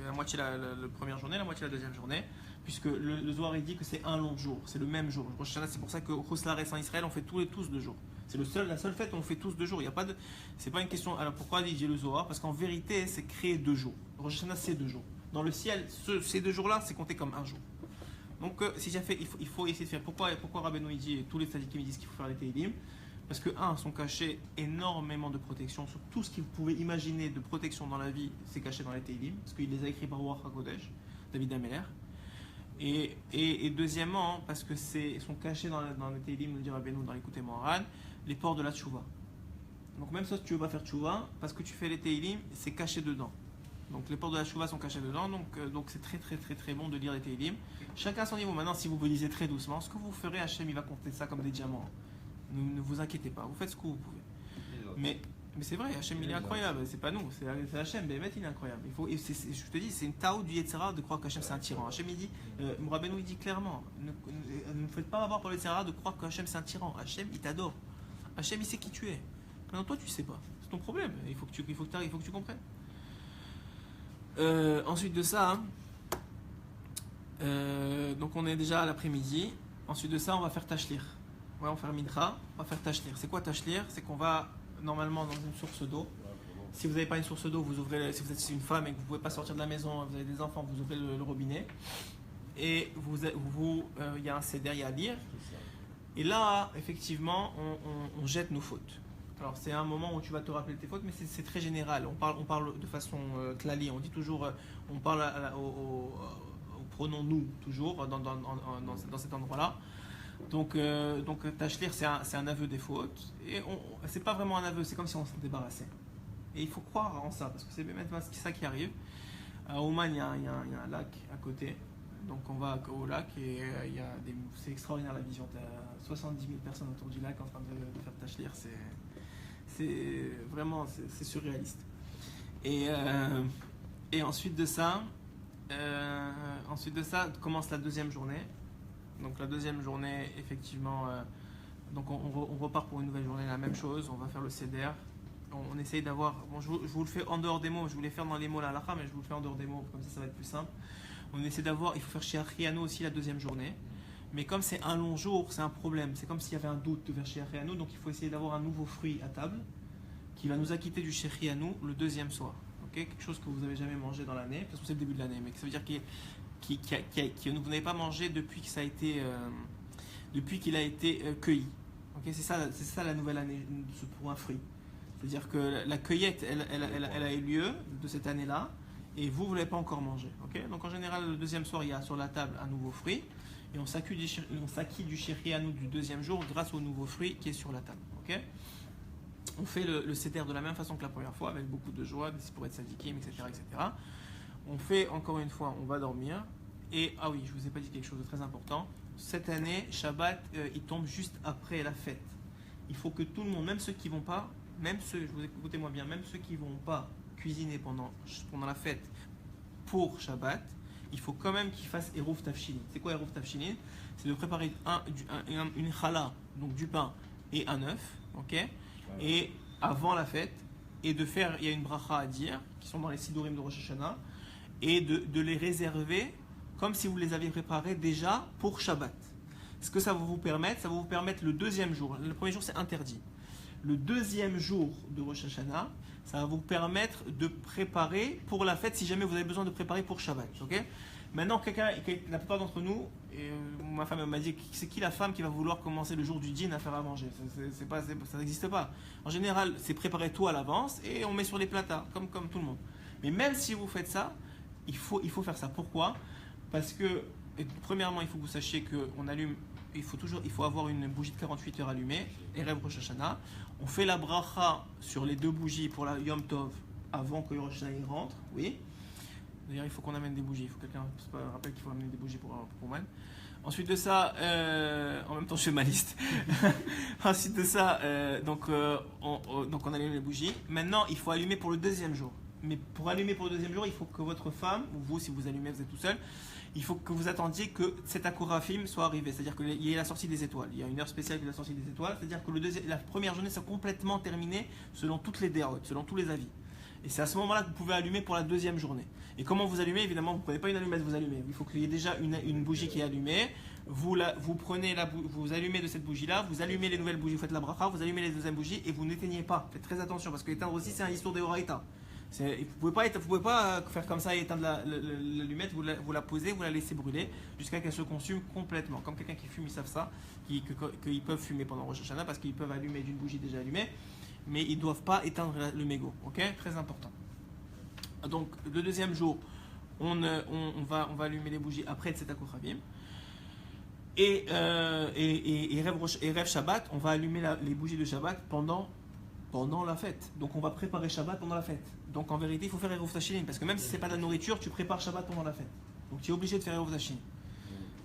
la moitié la première journée, la moitié la deuxième journée, puisque le Zohar il dit que c'est un long jour, c'est le même jour. Rosh Hashanah, c'est pour ça que Rosh Hashanah en Israël, on fait tous 2 jours. C'est la seule fête où on fait tous 2 jours. Il y a pas de, c'est pas une question. Alors pourquoi dit le Zohar? Parce qu'en vérité, c'est créé 2 jours. Rosh Hashanah, c'est 2 jours. Dans le ciel, ces 2 jours-là, c'est compté comme un jour. Donc, si j'ai fait, il faut essayer de faire. Pourquoi Rabbeinu dit et tous les tzadikim disent qu'il faut faire les Teilim? Parce que, sont cachés énormément de protection sur tout ce que vous pouvez imaginer de protection dans la vie, c'est caché dans les Teilim, parce qu'il les a écrits par Ruach HaKodesh, David Ameler. Et deuxièmement, parce que sont cachés dans les Teilim, nous dit Rabbeinu dans l'écoute Moharan, les ports de la Tchouva. Donc, même si tu ne veux pas faire Tchouva, parce que tu fais les Teilim, c'est caché dedans. Donc les portes de la Tchouva sont cachés dedans, donc c'est très très très très bon de lire les Teilim. Chacun à son niveau. Maintenant, si vous lisez très doucement, ce que vous ferez, Hachem il va compter ça comme des diamants. Ne vous inquiétez pas, vous faites ce que vous pouvez. Mais c'est vrai, Hachem il est incroyable, c'est pas nous, c'est Hachem, Bémet il est incroyable. Je te dis, c'est une taou du Yetzirah de croire qu'Hachem c'est un tyran. Hachem il dit, Rabbeinu il dit clairement, ne faites pas avoir par le Yetzirah de croire qu'Hachem c'est un tyran. Hachem il t'adore. Hachem il sait qui tu es. Maintenant toi tu sais pas, c'est ton problème, il faut que tu comprennes. Ensuite de ça, donc on est déjà à l'après-midi. Ensuite de ça, on va faire tashlir. Ouais, on va faire mincha, on va faire tashlir. C'est quoi tashlir? C'est qu'on va normalement dans une source d'eau. Si vous n'avez pas une source d'eau, vous ouvrez. Si vous êtes une femme et que vous ne pouvez pas sortir de la maison, vous avez des enfants, vous ouvrez le robinet. Et il y a un seder, il y a à lire. Et là, effectivement, on jette nos fautes. Alors c'est un moment où tu vas te rappeler de tes fautes, mais c'est très général. On parle de façon clalie. On dit toujours, on parle au pronom nous toujours dans cet endroit-là. Donc tashlir c'est un aveu des fautes et c'est pas vraiment un aveu, c'est comme si on s'en débarrassait. Et il faut croire en ça parce que c'est maintenant ça qui arrive. À Oman il y a un lac à côté, donc on va au lac et c'est extraordinaire la vision. Tu as 70 000 personnes autour du lac en train de faire tashlir, c'est vraiment c'est surréaliste. Et ensuite de ça commence la deuxième journée. Donc la deuxième journée, effectivement, donc on repart pour une nouvelle journée, la même chose. On va faire le seder. On essaye d'avoir. Bon, je vous le fais en dehors des mots. Je voulais faire dans les mots la halakha, mais je vous le fais en dehors des mots. Comme ça va être plus simple. On essaie d'avoir. Il faut faire chez Achiano aussi la deuxième journée. Mais comme c'est un long jour, c'est un problème. C'est comme s'il y avait un doute de faire chez Achiano. Donc il faut essayer d'avoir un nouveau fruit à table qui va nous acquitter du Shechianu le deuxième soir. Okay, quelque chose que vous n'avez jamais mangé dans l'année. Parce que c'est le début de l'année, mais ça veut dire que vous n'avez pas mangé depuis que ça a été, depuis qu'il a été cueilli. Okay, c'est ça la nouvelle année pour un fruit. C'est-à-dire que la cueillette, elle a eu lieu de cette année-là, et vous ne l'avez pas encore mangé. Okay, donc en général, le deuxième soir, il y a sur la table un nouveau fruit, et on s'acquitte du Shechianu du deuxième jour grâce au nouveau fruit qui est sur la table. Okay, on fait le seder de la même façon que la première fois, avec beaucoup de joie, pour être sadikim, etc., etc. On fait encore une fois, on va dormir. Et ah oui, je vous ai pas dit quelque chose de très important. Cette année, Shabbat, il tombe juste après la fête. Il faut que tout le monde, même ceux qui vont pas, écoutez-moi bien, même ceux qui vont pas cuisiner pendant la fête pour Shabbat, il faut quand même qu'ils fassent Eruv Tafshilin. C'est quoi Eruv Tafshilin? C'est de préparer une challah, donc du pain et un œuf, ok? Et avant la fête, et de faire, il y a une bracha à dire, qui sont dans les Sidurim de Rosh Hashanah, et de les réserver comme si vous les aviez préparés déjà pour Shabbat. Ce que ça va vous permettre le deuxième jour. Le premier jour, c'est interdit. Le deuxième jour de Rosh Hashanah, ça va vous permettre de préparer pour la fête si jamais vous avez besoin de préparer pour Shabbat. Okay, maintenant, la plupart d'entre nous, ma femme m'a dit, c'est qui la femme qui va vouloir commencer le jour du dîner à faire à manger? Ça n'existe pas. En général, c'est préparer tout à l'avance et on met sur les platas, comme tout le monde. Mais même si vous faites ça, il faut faire ça. Pourquoi? Parce que, premièrement, il faut que vous sachiez qu'on allume, il faut avoir une bougie de 48 heures allumée, Erev Rosh Hashanah. On fait la bracha sur les 2 bougies pour la Yom Tov avant que Rosh Hashanah rentre, oui. D'ailleurs, il faut qu'on amène des bougies. Il faut que quelqu'un rappelle qu'il faut amener des bougies pour moi. Ensuite de ça, en même temps, je suis ma liste. Ensuite de ça, donc on allume les bougies. Maintenant, il faut allumer pour le deuxième jour. Mais pour allumer pour le deuxième jour, il faut que votre femme, ou vous, si vous allumez, vous êtes tout seul, il faut que vous attendiez que cet Akourafim soit arrivé. C'est-à-dire qu'il y ait la sortie des étoiles. Il y a une heure spéciale qui est la sortie des étoiles. C'est-à-dire que la première journée soit complètement terminée selon toutes les déroutes, selon tous les avis. Et c'est à ce moment-là que vous pouvez allumer pour la deuxième journée. Et comment vous allumez? Évidemment, vous ne prenez pas une allumette, vous allumez. Il faut qu'il y ait déjà une bougie qui est allumée. Vous allumez de cette bougie-là, vous allumez les nouvelles bougies, vous faites la bracha, vous allumez les deuxièmes bougies et vous n'éteignez pas. Faites très attention parce que éteindre aussi, c'est un histoire de Horaïta. Vous ne pouvez pas faire comme ça et éteindre l'allumette, vous la posez, vous la laissez brûler jusqu'à qu'elle se consume complètement. Comme quelqu'un qui fume, ils savent ça, qu'ils peuvent fumer pendant Rosh Hashanah parce qu'ils peuvent allumer d'une bougie déjà allumée, mais ils ne doivent pas éteindre le mégot. Ok, très important. Donc le deuxième jour, on va allumer les bougies après Tzedakah Kochavim. Et Rev Shabbat, on va allumer les bougies de Shabbat pendant la fête. Donc on va préparer Shabbat pendant la fête. Donc en vérité, il faut faire Eruv Tashilin parce que même si c'est pas de la nourriture, tu prépares Shabbat pendant la fête. Donc tu es obligé de faire Eruv Tashilin.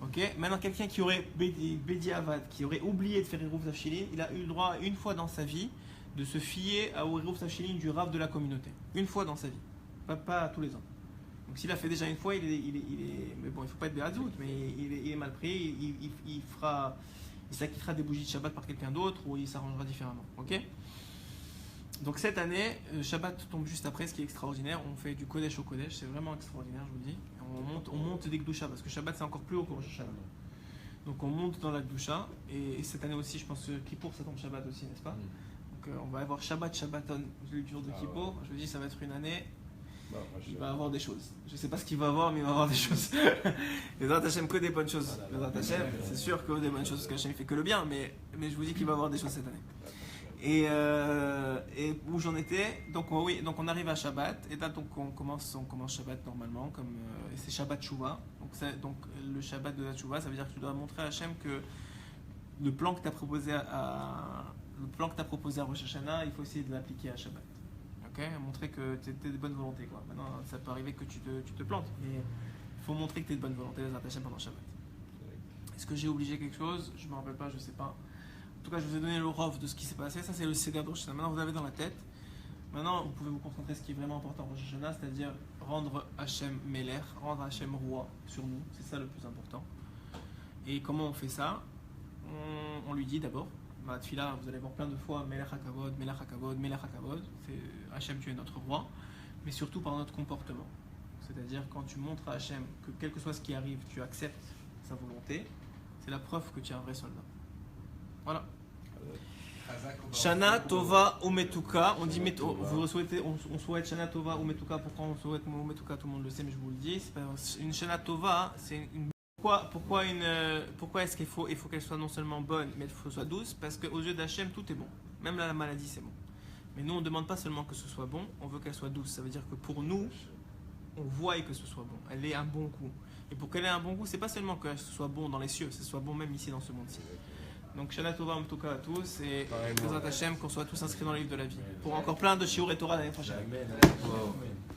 Ok. Maintenant, quelqu'un qui aurait Bedi Avad, qui aurait oublié de faire Eruv Tashilin, il a eu le droit une fois dans sa vie de se fier à Eruv Tashilin du Rav de la communauté. Une fois dans sa vie, pas tous les ans. Donc s'il a fait déjà une fois, mais bon, il ne faut pas être Be'adzout, mais il est mal pris, il s'acquittera des bougies de Shabbat par quelqu'un d'autre ou il s'arrangera différemment. Ok. Donc cette année, Shabbat tombe juste après, ce qui est extraordinaire. On fait du Kodesh au Kodesh, c'est vraiment extraordinaire, je vous le dis. On monte des Gdusha parce que Shabbat c'est encore plus haut que Rosh Hashanah. Donc on monte dans la Gdusha et cette année aussi, je pense que Kippour ça tombe Shabbat aussi, n'est-ce pas? Donc on va avoir Shabbaton le jour de Kippour. Je vous dis, ça va être une année. Il va avoir des choses. Je ne sais pas ce qu'il va avoir, mais il va avoir des choses. Les Zat Hashem, que des bonnes choses. Les Zat Hashem, c'est sûr que des bonnes choses, parce qu'Hachem fait que le bien, mais je vous dis qu'il va avoir des choses cette année. Et où j'en étais, donc on arrive à Shabbat, et là donc on commence Shabbat normalement, et c'est Shabbat Shuvah. Donc le Shabbat de la Shuvah, ça veut dire que tu dois montrer à Hachem que le plan que tu as proposé à Rosh Hashanah, il faut essayer de l'appliquer à Shabbat. Montrer que tu es de bonne volonté. Quoi. Maintenant, ça peut arriver que tu te plantes, mais il faut montrer que tu es de bonne volonté les Hachem pendant Shabbat. Est-ce que j'ai oublié quelque chose? Je ne me rappelle pas, je ne sais pas. En tout cas, je vous ai donné le rov de ce qui s'est passé. Ça, c'est le Seder de Rosh Hashanah. Maintenant, vous l'avez dans la tête. Maintenant, vous pouvez vous concentrer sur ce qui est vraiment important en Rosh Hashanah, c'est-à-dire rendre Hachem Meler, rendre Hachem roi sur nous. C'est ça le plus important. Et comment on fait ça? On lui dit d'abord. Tfila, vous allez voir plein de fois Melech HaKavod, Melech HaKavod, Melech HaKavod. C'est Hachem, tu es notre roi, mais surtout par notre comportement. C'est-à-dire quand tu montres à Hachem que quel que soit ce qui arrive, tu acceptes sa volonté, c'est la preuve que tu es un vrai soldat. Voilà. Shana Tova Umetuka. On dit on souhaite Shana Tova Umetuka. Pourquoi on souhaite Umetuka? Tout le monde le sait, mais je vous le dis. C'est pas une Shana Tova, c'est une. Pourquoi est-ce qu'il faut qu'elle soit non seulement bonne, mais qu'elle soit douce? Parce qu'aux yeux d'Hachem, tout est bon. Même la maladie, c'est bon. Mais nous, on ne demande pas seulement que ce soit bon, on veut qu'elle soit douce. Ça veut dire que pour nous, on voit que ce soit bon. Elle ait un bon goût. Et pour qu'elle ait un bon goût, c'est pas seulement que ce soit bon dans les cieux, que ce soit bon même ici dans ce monde-ci. Donc, Shana Tova en tout cas à tous et Bezrat Hachem qu'on soit tous inscrits dans le livre de la vie. Pour encore plein de shiur et Torah l'année prochaine.